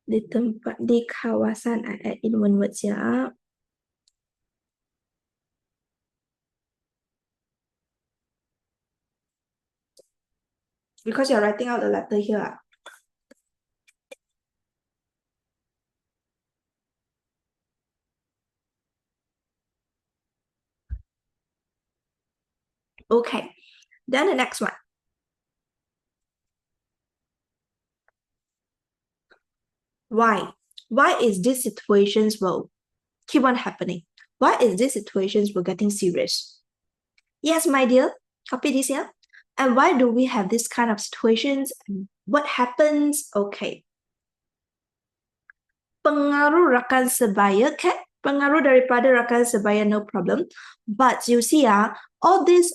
Di tempat, di kawasan, I add in one word ya. Because you're writing out the letter here. Okay, then the next one. Why? Why is these situations will keep on happening? Why is these situations will getting serious? Yes, my dear, copy this here. And why do we have this kind of situations? What happens? Okay. Pengaruh rakan sebaya, okay? Pengaruh daripada rakan sebaya, no problem. But you see, all this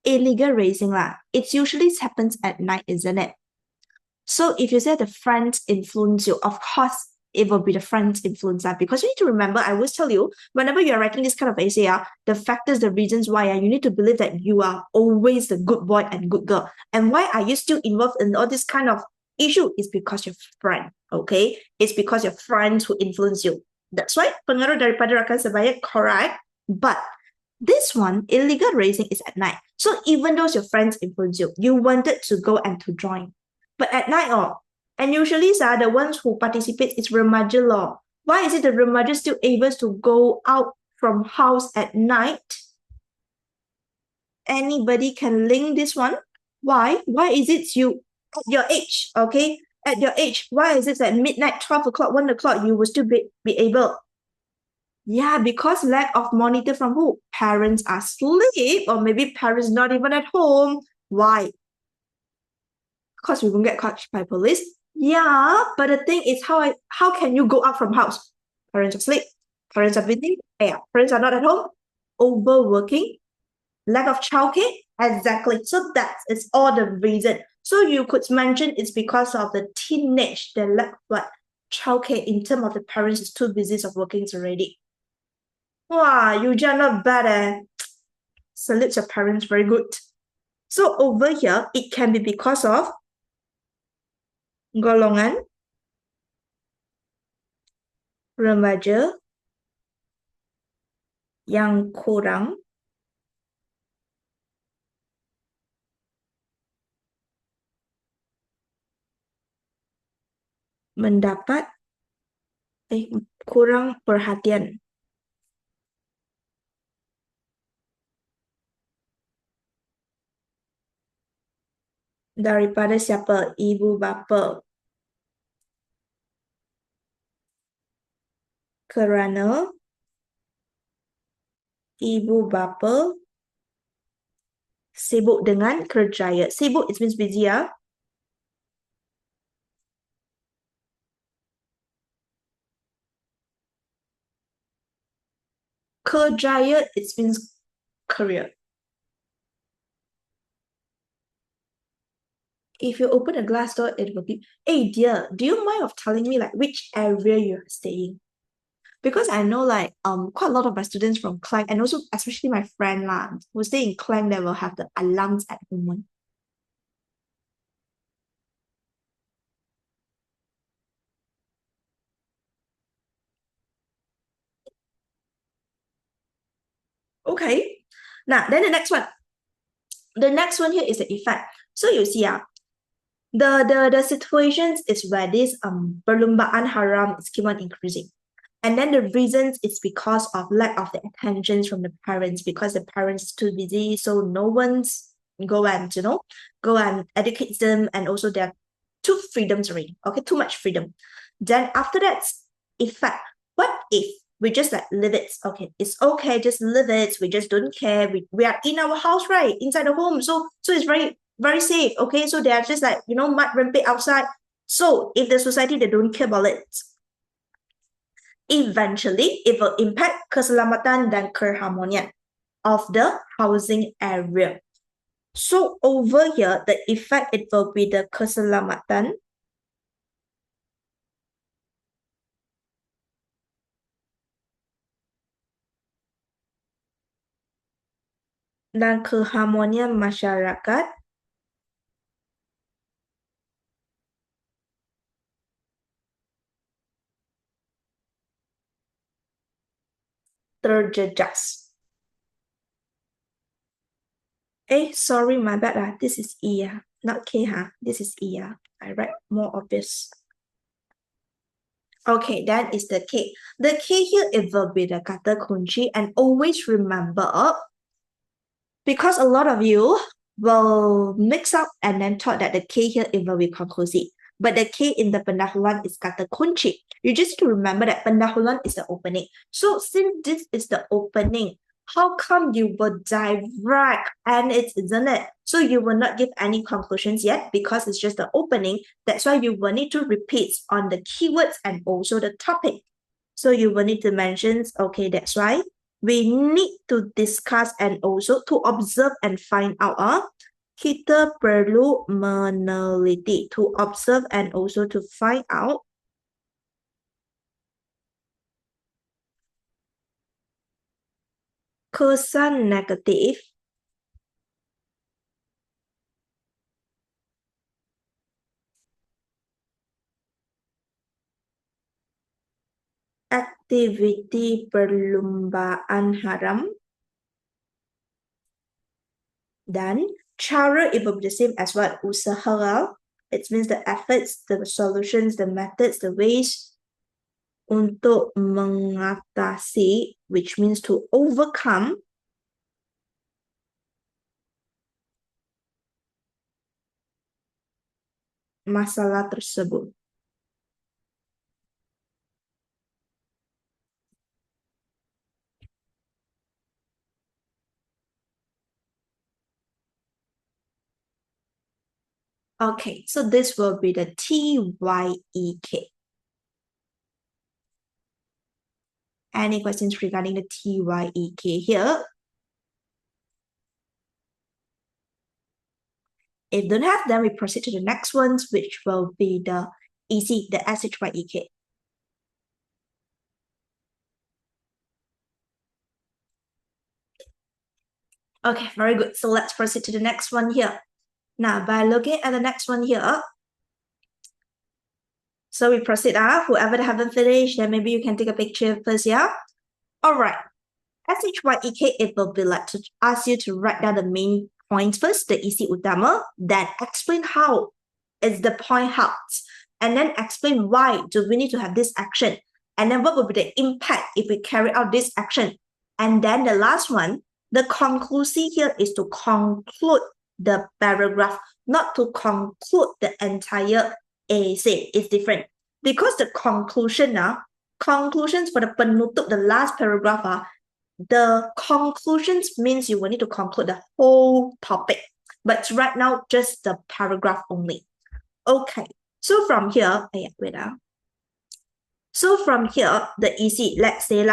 illegal racing it usually happens at night, isn't it? So if you say the friends influence you, of course it will be the friends influence because you need to remember, I always tell you, whenever you're writing this kind of essay, the factors, the reasons why you need to believe that you are always the good boy and good girl. And why are you still involved in all this kind of issue is because your friend, okay? It's because your friends who influence you. That's why pengaruh daripada rakan sebaya, correct. But this one, illegal racing is at night. So even though your friends influence you, you wanted to go and to join. But at night, and usually the ones who participate is remaja law. Why is it the remaja still able to go out from house at night? Anybody can link this one? Why? Why is it you at your age, okay? At your age, why is it at midnight, 12 o'clock, 1 o'clock, you will still be able? Yeah, because lack of monitor from who? Parents are asleep, or maybe parents not even at home. Why? Because we won't get caught by police. Yeah, but the thing is, how can you go out from house? Parents are asleep. Parents are busy. Yeah, parents are not at home. Overworking, lack of childcare. Exactly. So that is all the reason. So you could mention it's because of the teenage, the lack of what childcare in terms of the parents is too busy of working already. Wow, you are not bad. Salute your parents, very good. So over here, it can be because of golongan remaja yang kurang mendapat kurang perhatian daripada siapa? Ibu bapa. Kerana ibu bapa sibuk dengan kerjaya. Sibuk, it means busy, Kerjaya, it means career. If you open a glass door, it will be, hey dear, do you mind of telling me like which area you're staying? Because I know like quite a lot of my students from Klang and also especially my friend who stay in Klang, they will have the alarms at home. Okay. Now then the next one. The next one here is the effect. So you see, the situations is where this perlumbaan haram is keep on increasing. And then the reasons is because of lack of the attentions from the parents, because the parents too busy, so no one's go and go and educate them, and also there are too freedoms already. Okay, too much freedom. Then after that, effect. What if we just like live it? Okay, it's okay, just live it. We just don't care. We are in our house, right? Inside the home. So it's very, very safe. Okay, so they are just like mud rampant outside. So if the society they don't care about it, eventually it will impact keselamatan dan keharmonian of the housing area. So over here, the effect it will be the keselamatan dan keharmonian masyarakat terjejas. Sorry, my bad. This is E, not K. This is E. I write more obvious. Okay, that is the K. The K here, it will be the kata kunci. And always remember, because a lot of you will mix up and then thought that the K here, it will be conclusive. but the K in the pendahuluan is kata kunci. You just need to remember that pendahuluan is the opening. So since this is the opening, how come you will direct and it isn't it? So you will not give any conclusions yet because it's just the opening. That's why you will need to repeat on the keywords and also the topic. So you will need to mention, okay, that's why we need to discuss and also to observe and find out. Kita perlu meneliti, to observe and also to find out kesan negatif aktiviti perlombaan haram dan cara it will be the same as what usaha. It means the efforts, the solutions, the methods, the ways untuk mengatasi, which means to overcome masalah tersebut. Okay, so this will be the TYEK. Any questions regarding the TYEK here? If don't have, then we proceed to the next ones, which will be the EC, the SHYEK. Okay, very good. So let's proceed to the next one here. Now, by looking at the next one here, so we proceed. Whoever haven't finished, then maybe you can take a picture first, yeah? All right. SHYEK, it will be like to ask you to write down the main points first, the isi utama, then explain how is the point helps, and then explain why do we need to have this action, and then what will be the impact if we carry out this action. And then the last one, the conclusion here is to conclude the paragraph, not to conclude the entire essay. It's different. Because the conclusion conclusions for the penutup, the last paragraph, the conclusions means you will need to conclude the whole topic. But right now, just the paragraph only. Okay, so from here, So from here, the easy, let's say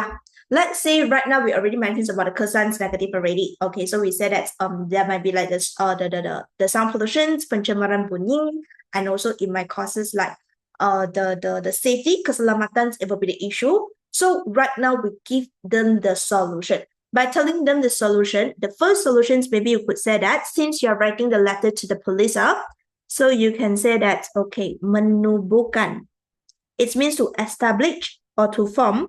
right now we already mentioned about the kesan's negative already. Okay, so we said that there might be like this the sound pollutions, pencemaran bunyi, and also in my courses like the safety, keselamatan, it will be the issue. So right now we give them the solution. By telling them the solution, the first solutions, maybe you could say that since you're writing the letter to the police, so you can say that, okay, menubuhkan. It means to establish or to form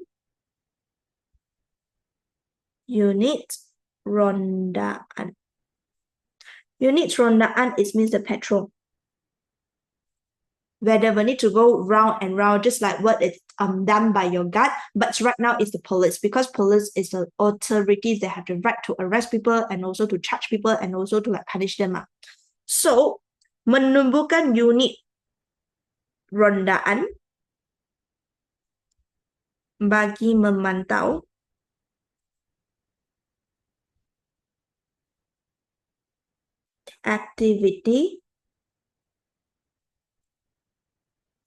unit rondaan. Unit rondaan, it means the patrol. Whether we need to go round and round, just like what is done by your guard, but right now it's the police, because police is the authorities that have the right to arrest people and also to charge people and also to like punish them. So, menumbuhkan unit rondaan bagi memantau aktiviti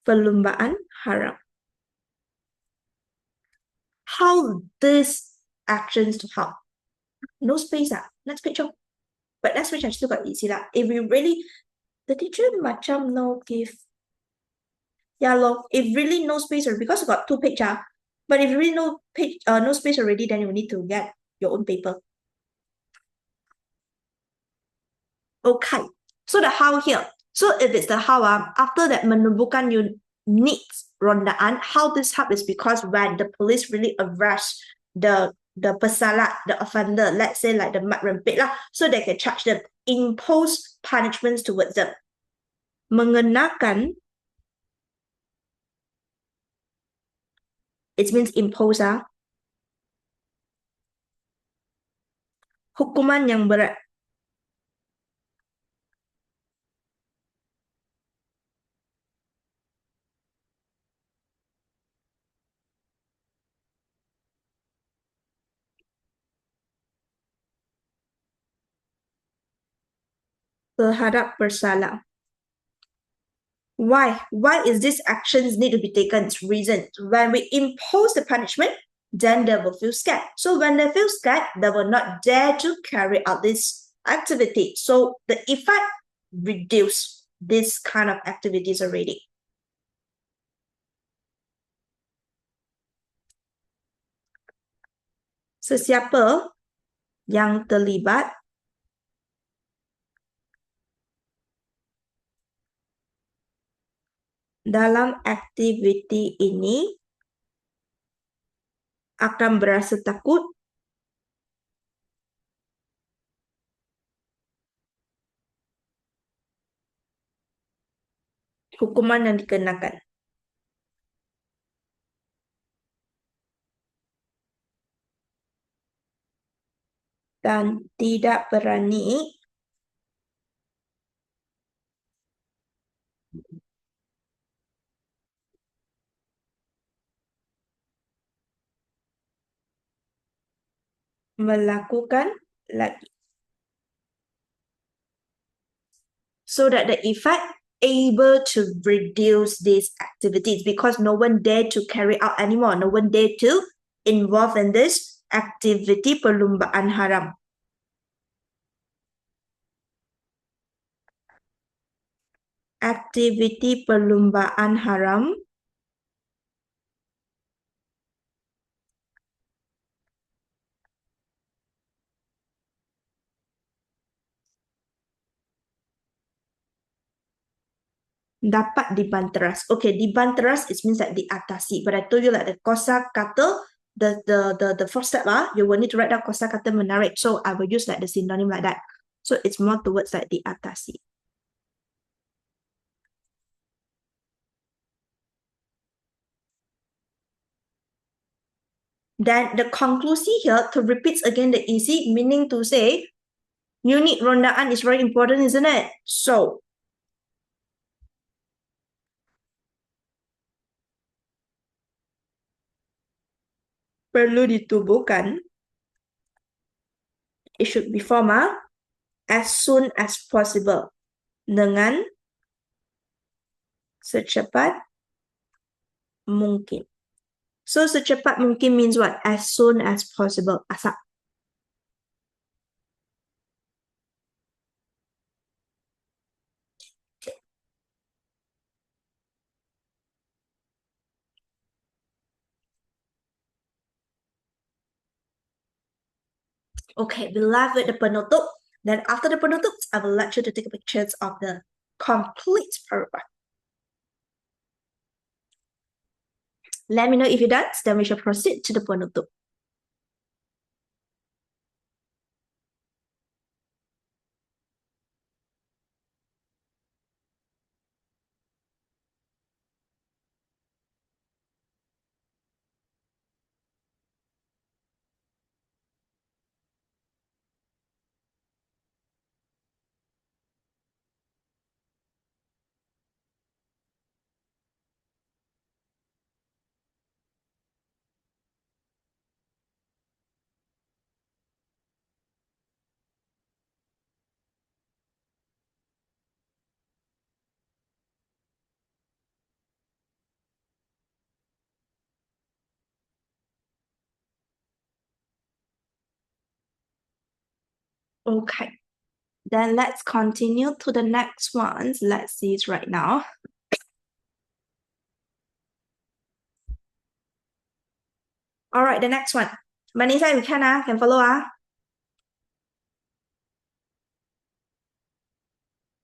perlombaan haram. How these actions to help? No space next page. But next page I still got easy If we really, the teacher macam no give. Yeah, if really no space, or because we got 2 page but if really no page, no space already, then you need to get your own paper. Okay, so the how here. So if it's the how, after that menubuhkan unit rondaan, how this help is because when the police really arrest the pesalah, the offender, let's say like the mat rempit lah, so they can charge them, impose punishments towards them. Mengenakan, it means impose hukuman yang berat. terhadap bersalah. Why? Why is these actions need to be taken? Reason. When we impose the punishment, then they will feel scared. So when they feel scared, they will not dare to carry out this activity. So the effect reduce this kind of activities already. Sesiapa yang terlibat dalam aktiviti ini akan berasa takut hukuman yang dikenakan. Dan tidak berani melakukan lagi. So that the effect able to reduce these activities because no one dare to carry out anymore. No one dare to involve in this activity perlumbaan haram. Aktiviti perlumbaan haram dapat dibanteras. Okay, dibanteras it means like diatasi. But I told you like the kosa kata, the first step you will need to write down kosa kata menarik. So I will use like the synonym like that. So it's more towards like diatasi. Then the conclusi here to repeat again the isi, meaning to say unit rondaan is very important, isn't it? So perlu ditubuhkan, it should be formal as soon as possible, dengan secepat mungkin. So secepat mungkin means what? As soon as possible. Asap. Okay, we left with the penutup. Then after the penutup, I will let you to take pictures of the complete paragraph. Let me know if you're done, then we shall proceed to the penutup. Okay, then let's continue to the next ones. Let's see it right now. All right, the next one. Manisa, you can follow.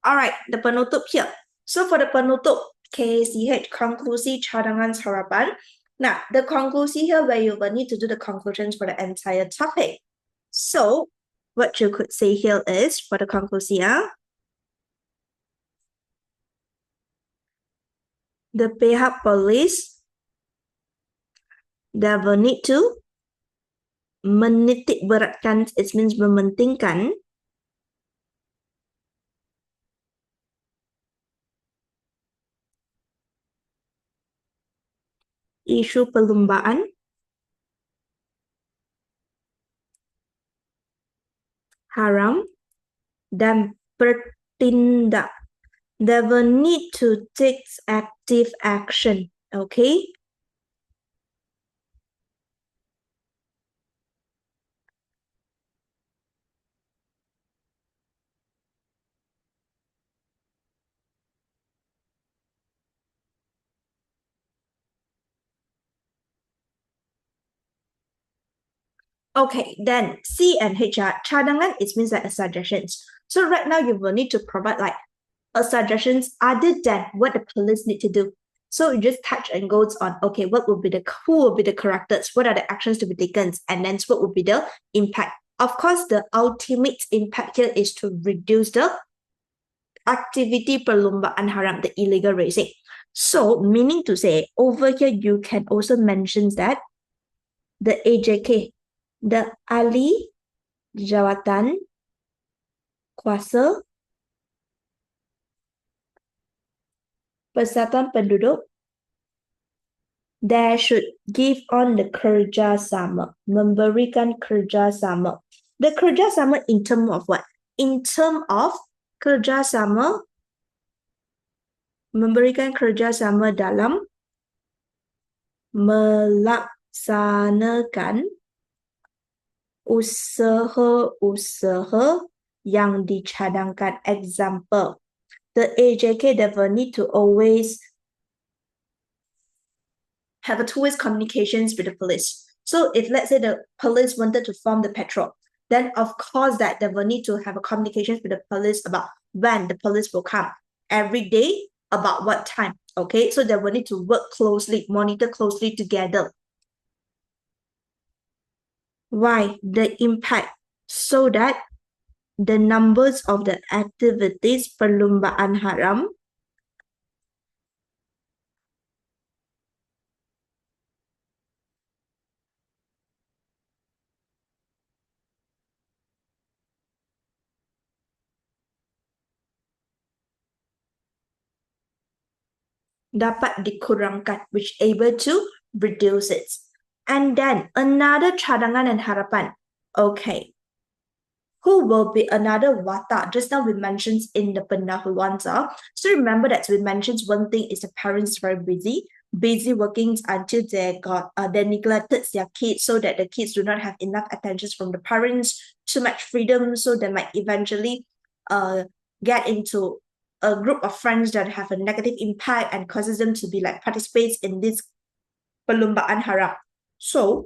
All right, the penutup here. So for the penutup, KCH, konklusi cadangan harapan. Now, the konklusi here where you will need to do the conclusions for the entire topic. So, what you could say here is, for the konklusi, the pihak polis, they will need to menitik beratkan, it means mementingkan, isu perlumbaan haram dan bertindak. They will need to take active action. Okay. Okay, then C and H are cadangan, it means like a suggestions. So right now you will need to provide like a suggestions other than what the police need to do. So you just touch and goes on, okay, who will be the characters, what are the actions to be taken, and then what will be the impact. Of course, the ultimate impact here is to reduce the activity perlombaan haram, the illegal racing. So, meaning to say, over here you can also mention that the AJK, the Ali Jawatan Kuasa Persatuan Penduduk, they should give on the kerjasama, memberikan kerjasama. The kerjasama in term of what? In term of kerjasama, memberikan kerjasama dalam melaksanakan usaha-usaha yang dicadangkan. Example, the AJK they will need to always have a two-way communications with the police. So if let's say the police wanted to form the patrol, then of course that they will need to have a communications with the police about when the police will come every day, about what time. Okay, so they will need to work closely, monitor closely together. Why? The impact, so that the numbers of the activities perlombaan haram dapat dikurangkan, which able to reduce it. And then another cadangan and harapan. Okay. Who will be another watak? Just now we mentioned in the pendahuluan. So remember that we mentioned one thing is the parents very busy working until they neglected their kids, so that the kids do not have enough attention from the parents, too much freedom, so they might eventually get into a group of friends that have a negative impact and causes them to be like participants in this perlombaan haram. So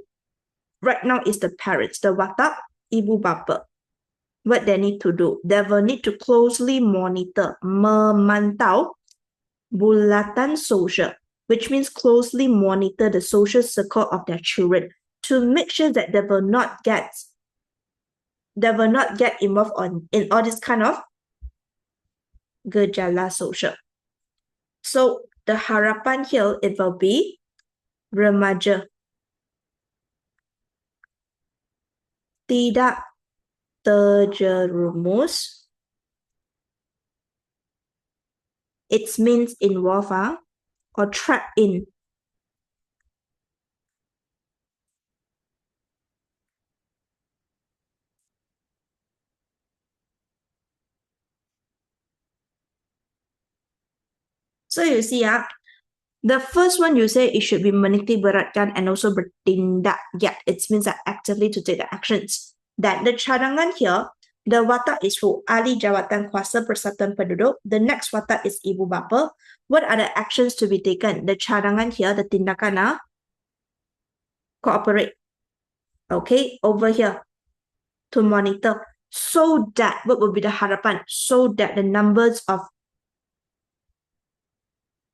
right now is the parents, the watak, ibu bapa. What they need to do, they will need to closely monitor, memantau bulatan sosial, which means closely monitor the social circle of their children to make sure that they will not get involved in all this kind of gejala sosial. So the harapan here, it will be remaja tidak terjerumus. It means involve or trapped in. So you see, the first one you say it should be menitik beratkan and also bertindak. Yeah, it means that actively to take the actions. Then the cadangan here, the watak is for ahli jawatan kuasa persatuan penduduk. The next watak is ibu bapa. What are the actions to be taken? The cadangan here, the tindakan cooperate. Okay, over here to monitor, so that what will be the harapan? So that the numbers of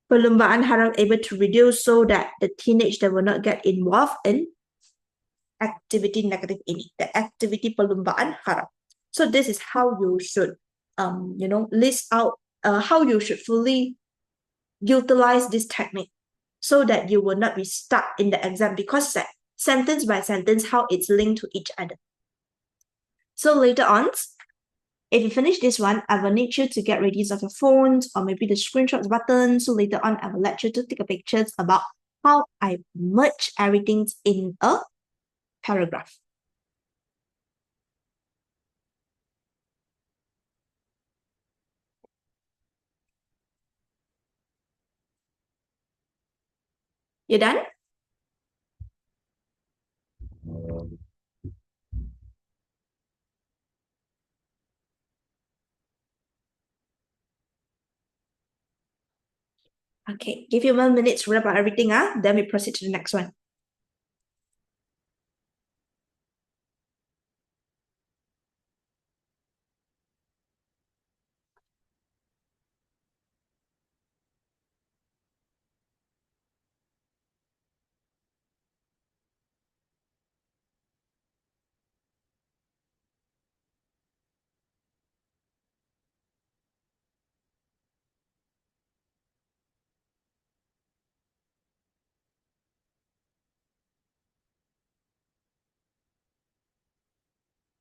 perlombaan haram able to reduce, so that the teenage they will not get involved in activity negative ini, the activity perlombaan haram. So this is how you should list out how you should fully utilize this technique, so that you will not be stuck in the exam, because sentence by sentence how it's linked to each other. So later on, if you finish this one, I will need you to get ready of your phones or maybe the screenshots button. So later on, I will let you to take a pictures about how I merge everything in a paragraph. You done? Okay, give you 1 minute to wrap up everything, then we proceed to the next one.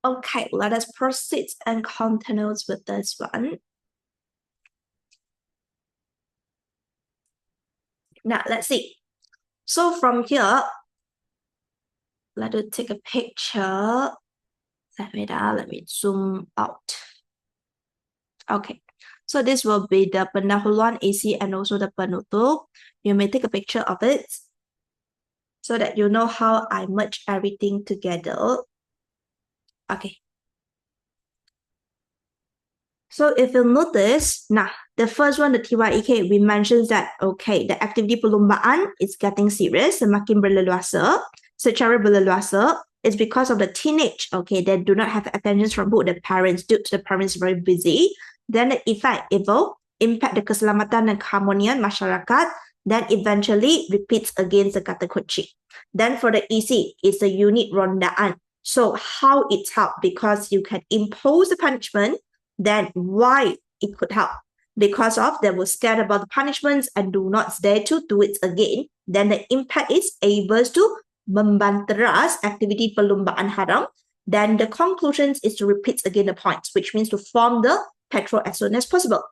Okay, let us proceed and continue with this one. Now, let's see. So from here, let us take a picture. Let me zoom out. Okay, so this will be the pendahuluan isi and also the penutup. You may take a picture of it so that you know how I merge everything together. Okay. So if you notice, the first one, the TYEK, we mentioned that, okay, the activity perlombaan is getting serious, semakin berleluasa. Secara berleluasa, it's because of the teenage, okay, they do not have attention from both the parents due to the parents very busy. Then the effect, it will impact the keselamatan dan keharmonian masyarakat, then eventually repeats against the kata kunci. Then for the EC, it's a unit rondaan. So how it helps? Because you can impose the punishment, then why it could help? Because of they were scared about the punishments and do not dare to do it again, then the impact is able to membanteras activity perlombaan haram. Then the conclusions is to repeat again the points, which means to form the petrol as soon as possible.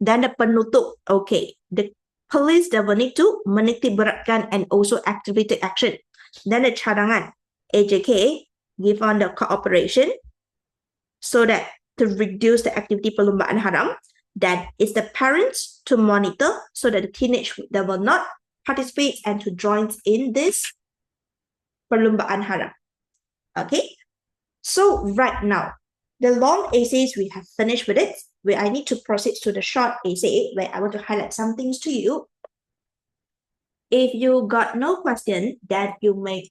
Then the penutup, okay, the police they will need to menitik beratkan and also activate action. Then the cadangan, AJK, give on the cooperation so that to reduce the activity perlombaan haram. Then it's the parents to monitor so that the teenage they will not participate and to join in this perlombaan haram. Okay, so right now the long essays we have finished with it. Where I need to proceed to the short essay where I want to highlight some things to you. If you got no question, then you may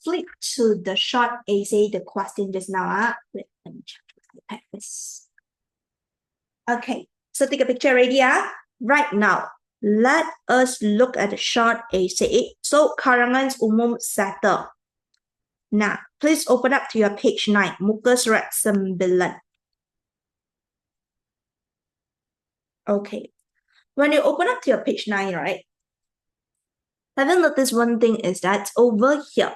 flip to the short essay, the question just now. Wait, let me check my iPad. Okay, so take a picture ready. Right now, let us look at the short essay. So, karangan umum 1. Now, please open up to your page 9, muka surat 9. Okay, when you open up to your page 9, right? Have you noticed one thing is that over here,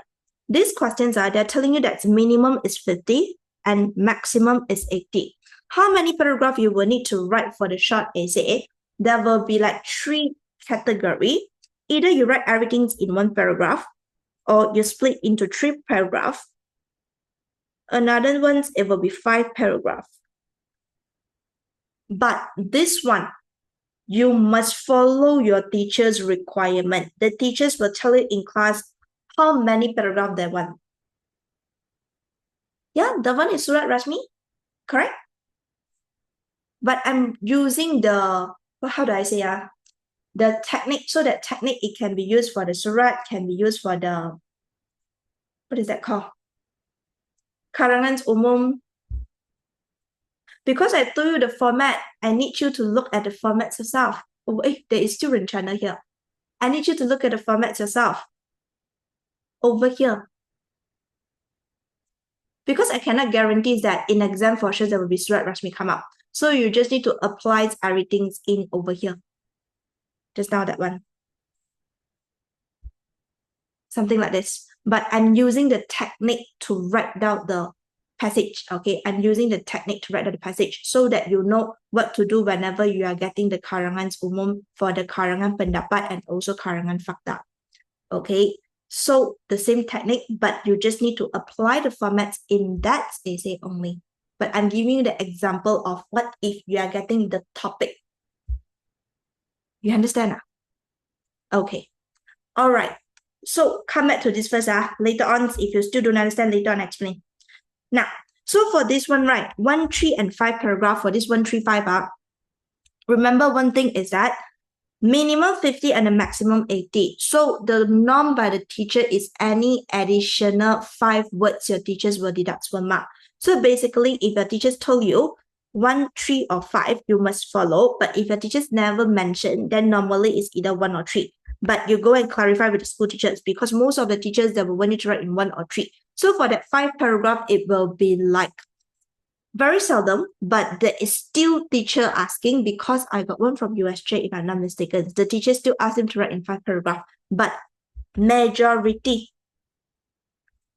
these questions they're telling you that minimum is 50 and maximum is 80. How many paragraphs you will need to write for the short essay? There will be like 3 categories. Either you write everything in 1 paragraph or you split into 3 paragraphs. Another one, it will be 5 paragraphs. But this one, you must follow your teacher's requirement. The teachers will tell you in class how many paragraphs they want. Yeah, the one is Surat Rasmi, correct? But I'm using the, how do I say, the technique, so that technique, it can be used for the Surat, can be used for the, what is that called? Karangan umum. Because I told you the format, I need you to look at the formats yourself. Oh, there is still rencana here. I need you to look at the formats yourself. Over here. Because I cannot guarantee that in exam for sure there will be Surat Rasmi come up. So you just need to apply everything in over here. Just now that one. Something like this. But I'm using the technique to write down the passage. Okay, I'm using the technique to write down the passage so that you know what to do whenever you are getting the karangan umum for the karangan pendapat and also karangan fakta. Okay, so the same technique, but you just need to apply the formats in that essay only. But I'm giving you the example of what if you are getting the topic. You understand? Okay. All right. So come back to this first. Later on, if you still don't understand, later on explain. Now, so for this one, right, 1, 3, and 5 paragraph for this 1, 3, 5, remember one thing is that minimum 50 and a maximum 80. So the norm by the teacher is any additional 5 words your teachers will deduct 1 mark. So basically, if your teachers told you 1, 3, or 5, you must follow. But if your teachers never mention, then normally it's either 1 or 3. But you go and clarify with the school teachers because most of the teachers that will want you to write in 1 or 3. So for that 5 paragraph, it will be like very seldom, but there is still teacher asking because I got one from USJ, if I'm not mistaken. The teacher still asked him to write in 5 paragraph, but majority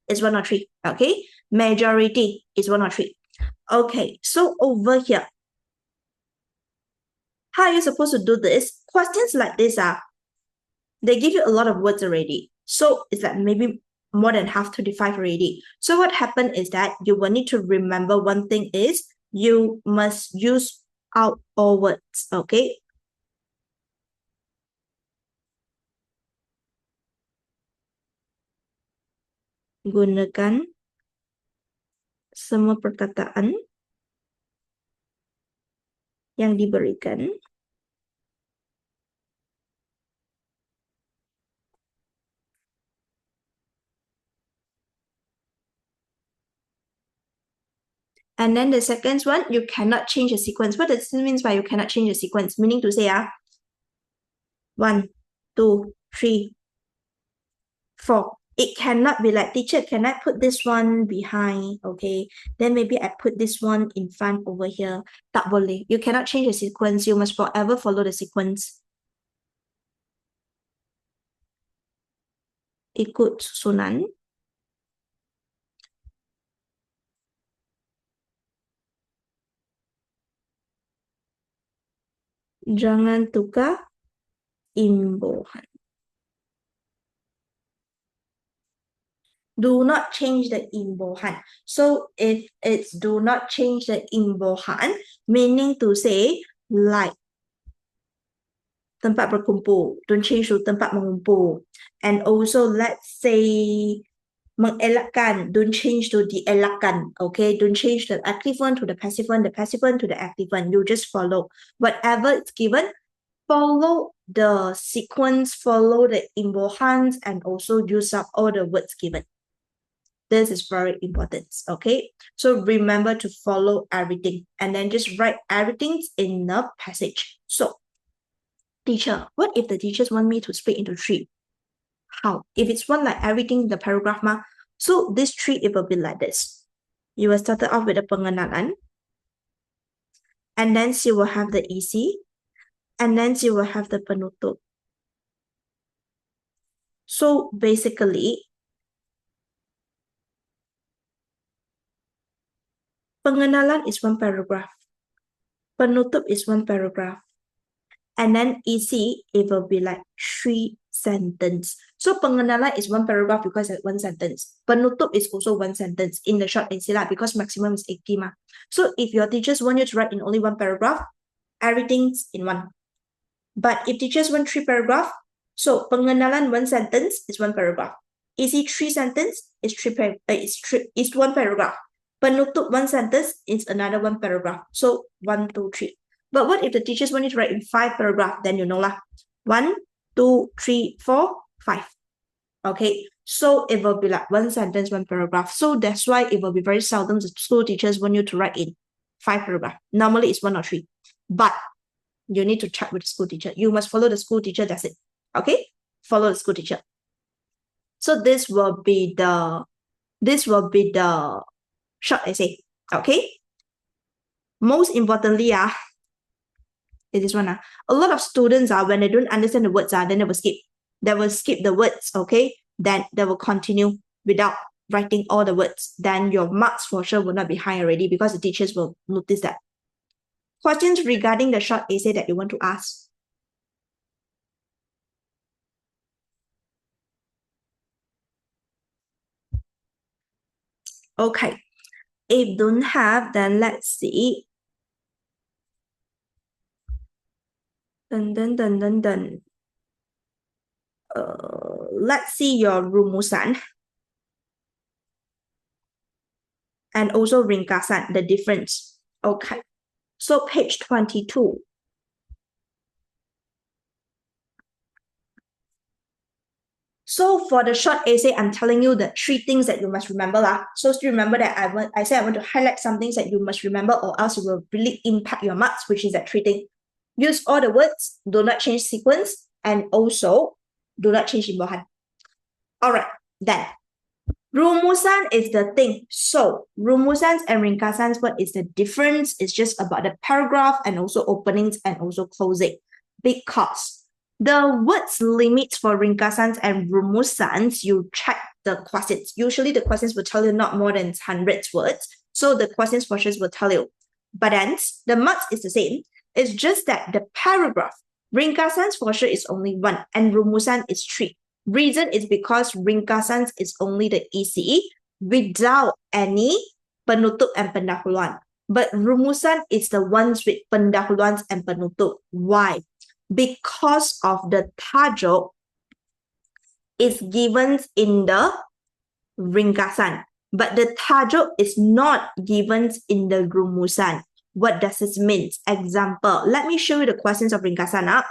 is 1 or 3. Okay, majority is 1 or 3. Okay, so over here, how are you supposed to do this? Questions like this they give you a lot of words already. So it's like maybe more than half 25 already. So what happened is that you will need to remember one thing is you must use out all words, okay? Gunakan semua perkataan yang diberikan and then the second one, you cannot change the sequence. What does this mean by you cannot change the sequence? Meaning to say 1, 2, 3, 4. It cannot be like, teacher, can I put this one behind? Okay, then maybe I put this one in front over here. Tak boleh. You cannot change the sequence. You must forever follow the sequence. Ikut susunan. Jangan tukar imbuhan. Do not change the imbuhan. So if it's do not change the imbuhan, meaning to say like tempat berkumpul, don't change to tempat mengumpul. And also let's say mengelakkan, don't change to dielakkan, okay? Don't change the active one to the passive one to the active one. You just follow whatever it's given. Follow the sequence, follow the imbuhans, and also use up all the words given. This is very important, okay? So remember to follow everything and then just write everything in the passage. So, teacher, what if the teachers want me to split into 3? How? If it's one like everything in the paragraph, so this 3, it will be like this. You will start off with the pengenalan, and then you will have the isi, and then you will have the penutup. So basically, pengenalan is 1 paragraph. Penutup is 1 paragraph. And then isi, it will be like 3 sentences. So pengenalan is 1 paragraph because it's 1 sentence. Penutup is also 1 sentence in the short essay because maximum is 80. So if your teachers want you to write in only 1 paragraph, everything's in 1. But if teachers want 3 paragraph, so pengenalan 1 sentence is 1 paragraph. Isi 3 sentence is 1 paragraph. Penutup 1 sentence is another 1 paragraph. So 1, 2, 3. But what if the teachers want you to write in 5 paragraph? Then you know lah. 1, 2, 3, 4, 5. Okay, so it will be like 1 sentence, 1 paragraph. So that's why it will be very seldom the school teachers want you to write in 5 paragraph. Normally it's 1 or 3. But you need to check with the school teacher. You must follow the school teacher, that's it. Okay, follow the school teacher. So this will be the short essay. Okay, most importantly it is one a lot of students when they don't understand the words then they will skip the words. Okay, then they will continue without writing all the words. Then your marks for sure will not be high already because the teachers will notice that. Questions regarding the short essay that you want to ask? Okay, if don't have, then let's see. Dun, dun, dun, dun, dun. let's see your rumusan and also ringkasan, the difference. Okay, so page 22. So for the short essay, I'm telling you the 3 things that you must remember. So still remember that I said I want to highlight some things that you must remember or else it will really impact your marks, which is that 3 things. Use all the words, do not change sequence, and also do not change imbahan. Alright, then. Rumusan is the thing. So rumusans and ringkasans, what is the difference? It's just about the paragraph and also openings and also closing. Because the words limits for ringkasans and rumusans, you check the questions. Usually the questions will tell you not more than 100 words. So the questions for sure will tell you. But then the marks is the same. It's just that the paragraph, ringkasans for sure is only 1 and rumusan is 3. Reason is because ringkasans is only the ECE without any penutup and pendahuluan. But rumusan is the ones with pendahuluan and penutup. Why? Because of the tajuk is given in the ringkasan. But the tajuk is not given in the rumusan. What does this mean? Example, let me show you the questions of ringkasan up.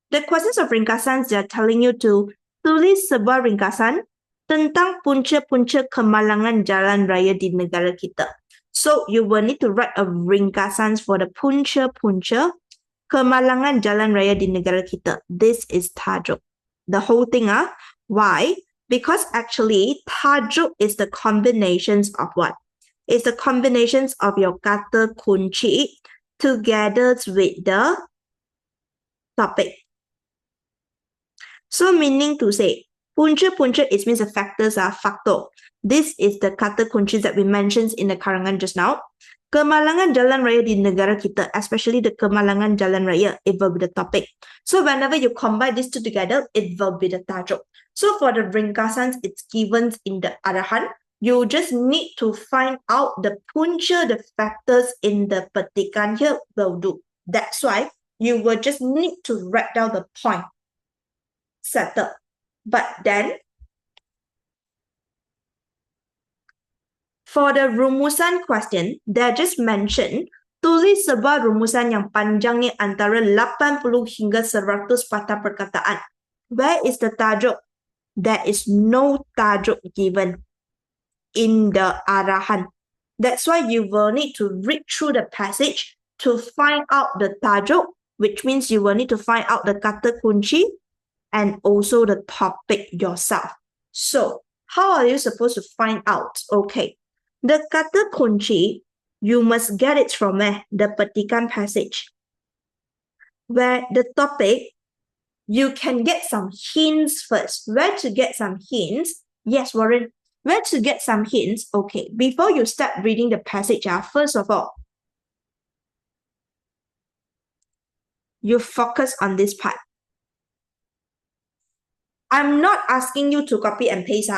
The questions of ringkasan, they're telling you to tulis sebuah ringkasan tentang punca-punca kemalangan jalan raya di negara kita. So you will need to write a ringkasan for the punca-punca kemalangan jalan raya di negara kita. This is tajuk. The whole thing, why? Because actually tajuk is the combinations of what? It's the combinations of your kata kunci together with the topic. So meaning to say, punca-punca it means the factors are factor. This is the kata kunci that we mentioned in the karangan just now. Kemalangan jalan raya di negara kita, especially the kemalangan jalan raya, it will be the topic. So whenever you combine these two together, it will be the tajuk. So for the ringkasans, it's given in the arahan. You just need to find out the punca, the factors in the petikan here will do. That's why you will just need to write down the point. Settle. But then, for the rumusan question, they just mentioned, tulis sebuah rumusan yang panjangnya antara 80 hingga 100 patah perkataan. Where is the tajuk? There is no tajuk given in the arahan. That's why you will need to read through the passage to find out the tajuk, which means you will need to find out the kata kunci and also the topic yourself. So, how are you supposed to find out? Okay, the kata kunci, you must get it from the petikan passage. Where the topic, you can get some hints first. Where to get some hints? Yes, Warren. Where to get some hints? Okay, before you start reading the passage, first of all, you focus on this part. I'm not asking you to copy and paste,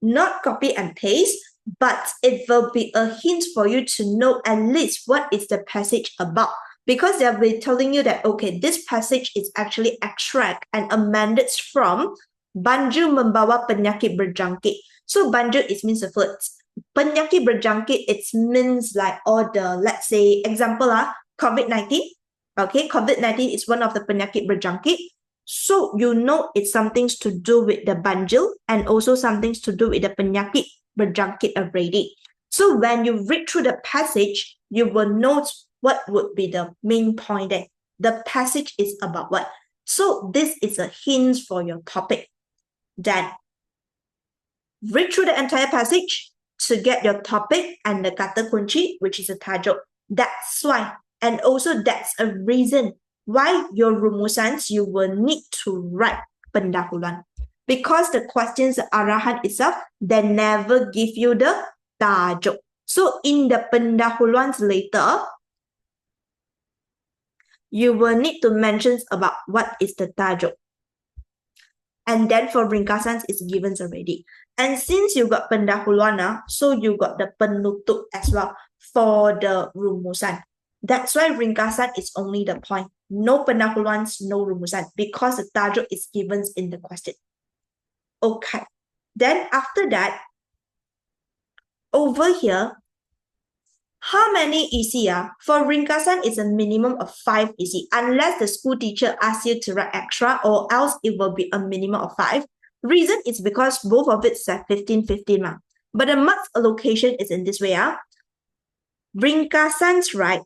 not copy and paste, but it will be a hint for you to know at least what is the passage about. Because they'll be telling you that, okay, this passage is actually extract and amended from Banju membawa penyakit berjangkit. So Banju is means the foods. Penyakit berjangkit, it means like all the, let's say, example, COVID-19. Okay, COVID-19 is one of the penyakit berjangkit. So you know it's something to do with the banjil and also something to do with the penyakit berjangkit already. So when you read through the passage, you will note what would be the main point there. The passage is about what? So this is a hint for your topic. Then read through the entire passage to get your topic and the kata kunci, which is a tajuk. That's why. And also that's a reason why your rumusans, you will need to write pendahuluan. Because the questions arahan itself, they never give you the tajuk. So in the pendahuluans later, you will need to mention about what is the tajuk. And then for ringkasans, it's given already. And since you got pendahuluan, so you got the penutup as well for the rumusan. That's why ringkasan is only the point. No pendahuluans, no rumusan, because the tajuk is given in the question. Okay. Then after that, over here, how many EC? For ringkasan, it's a minimum of 5 EC, unless the school teacher asks you to write extra, or else it will be a minimum of 5. Reason is because both of it set 15, but the marks allocation is in this way. Ringkasan's right,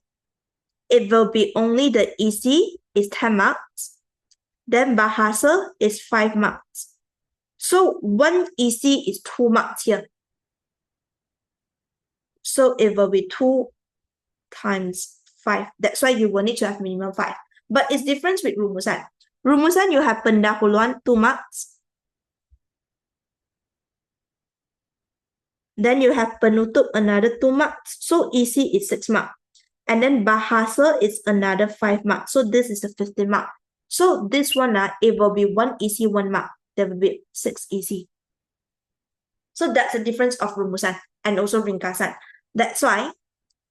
it will be only the EC is 10 marks, then bahasa is 5 marks. So 1 EC is 2 marks here. So it will be 2 times 5. That's why you will need to have minimum 5. But it's different with rumusan. Rumusan, you have pendahuluan 2 marks. Then you have penutup another 2 marks. So EC is 6 marks. And then bahasa is another 5 marks. So this is a 15 mark. So this one, it will be 1 EC, 1 mark. There will be 6 EC. So that's the difference of rumusan and also ringkasan. That's why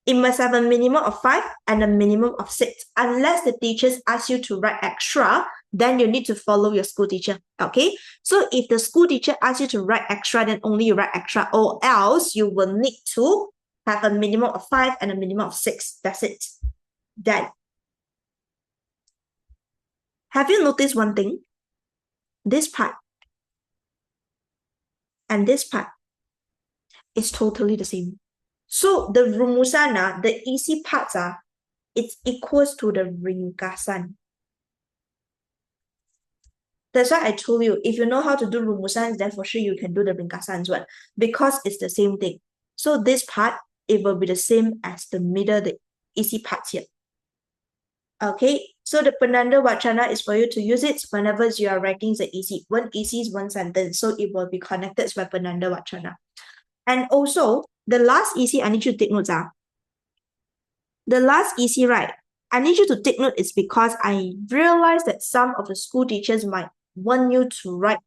it must have a minimum of 5 and a minimum of 6. Unless the teachers ask you to write extra, then you need to follow your school teacher. Okay? So if the school teacher asks you to write extra, then only you write extra, or else you will need to have a minimum of 5 and a minimum of 6. That's it. Then, have you noticed one thing? This part and this part is totally the same. So the rumusan, the EC parts, it's equals to the ringkasan. That's why I told you, if you know how to do rumusan, then for sure you can do the ringkasan as well, because it's the same thing. So this part, it will be the same as the middle, the EC parts here. Okay, so the penanda wacana is for you to use it whenever you are writing the EC. One EC is one sentence, so it will be connected by penanda wacana. And also, the last EC, I need you to take notes. The last EC, right? I need you to take note is because I realized that some of the school teachers might want you to write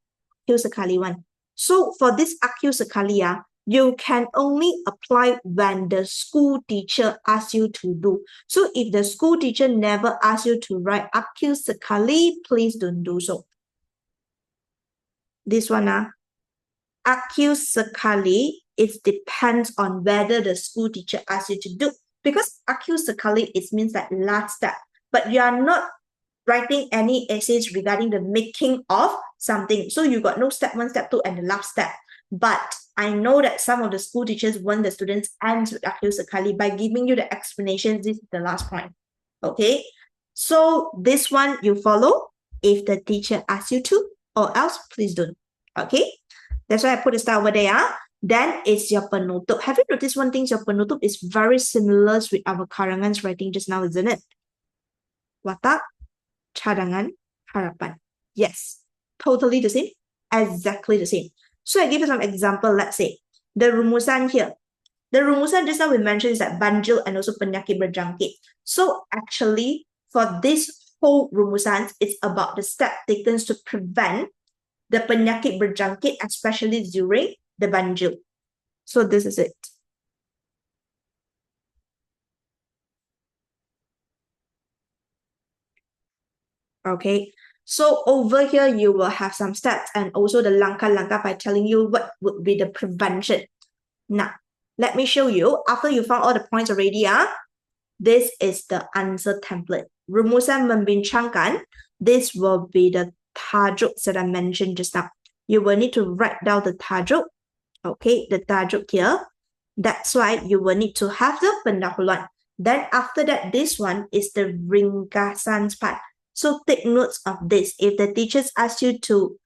akil sekali one. So for this akil sekali, you can only apply when the school teacher asks you to do. So if the school teacher never asks you to write akil sekali, please don't do so. This one, akil sekali, it depends on whether the school teacher asks you to do. Because akil sekali, it means that last step. But you are not writing any essays regarding the making of something. So you got no step 1, step 2, and the last step. But I know that some of the school teachers want the students end with akil sekali by giving you the explanations. This is the last point. Okay? So this one you follow if the teacher asks you to, or else please don't. Okay? That's why I put a star over there. Then it's your penutup. Have you noticed one thing? Your penutup is very similar with our karangan's writing just now, isn't it? Watak, cadangan, harapan. Yes, totally the same. Exactly the same. So I give you some example. Let's say the rumusan here. The rumusan just now we mentioned is that banjil and also penyakit berjangkit. So actually for this whole rumusan, it's about the step taken to prevent the penyakit berjangkit, especially during the banjil. So this is it. Okay, so over here you will have some steps and also the langkah-langkah by telling you what would be the prevention. Now, let me show you. After you found all the points already, this is the answer template. Rumusan membincangkan. This will be the tajuk that I mentioned just now. You will need to write down the tajuk. Okay, the tajuk here. That's why you will need to have the pendahuluan. Then after that, this one is the ringkasan part. So take notes of this. If the teachers ask you to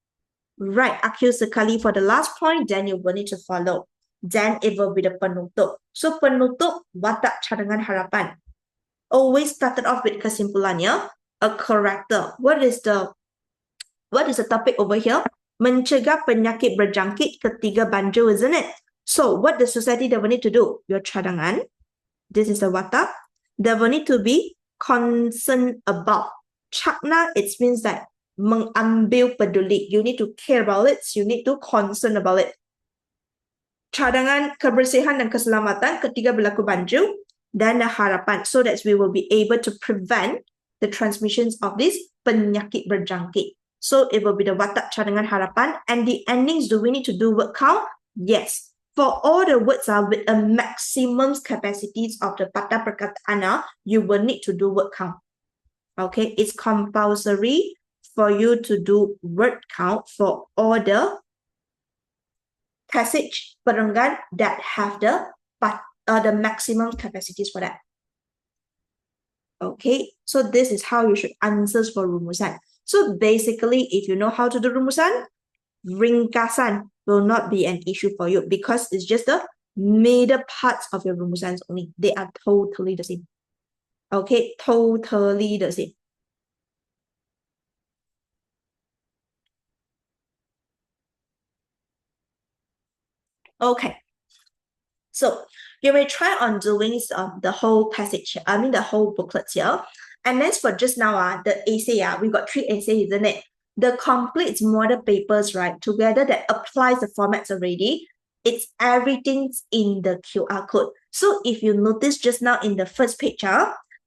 write akil sekali for the last point, then you will need to follow. Then it will be the penutup. So penutup, watak cadangan harapan. Always started off with kesimpulannya, a character. What is the topic over here? Mencegah penyakit berjangkit ketika banjir, isn't it? So what the society they will need to do? Your cadangan. This is the watak. They will need to be concerned about. Cakna, it means that mengambil peduli. You need to care about it. You need to concern about it. Cadangan kebersihan dan keselamatan ketika berlaku banjir dan harapan, so that we will be able to prevent the transmissions of this penyakit berjangkit. So it will be the watak cadangan harapan. And the endings, do we need to do word count? Yes. For all the words with a maximum capacities of the pada perkataan, you will need to do word count. Okay, it's compulsory for you to do word count for all the passage perenggan that have the maximum capacities for that. Okay, so this is how you should answer for rumusan. So basically, if you know how to do rumusan, ringkasan will not be an issue for you because it's just the middle parts of your rumusans only. They are totally the same. Okay, totally the same. Okay, so you may try on doing the whole passage, the whole booklet here. And then for just now, the essay, we got 3 essays, isn't it? The complete model papers, right, together that applies the formats already. It's everything's in the QR code. So if you notice just now in the first page,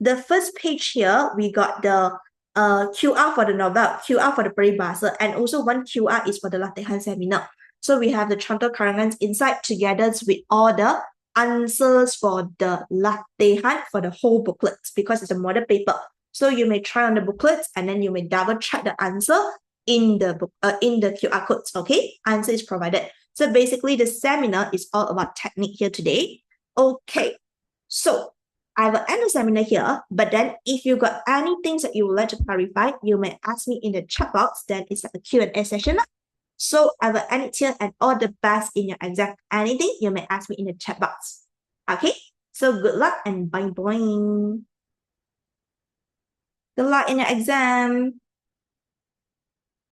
the first page here, we got the QR for the novel, QR for the peribahasa, and also one QR is for the latihan seminar. So we have the contoh karangan inside together with all the answers for the latihan for the whole booklets because it's a model paper. So you may try on the booklets and then you may double check the answer in the book in the QR codes. Okay, answer is provided. So basically, the seminar is all about technique here today. Okay, so I will end the seminar here. But then, if you got any things that you would like to clarify, you may ask me in the chat box. Then it's like a Q&A session. So I will end it here, and all the best in your exam. Anything you may ask me in the chat box. Okay, so good luck and bye bye. Good luck in your exam.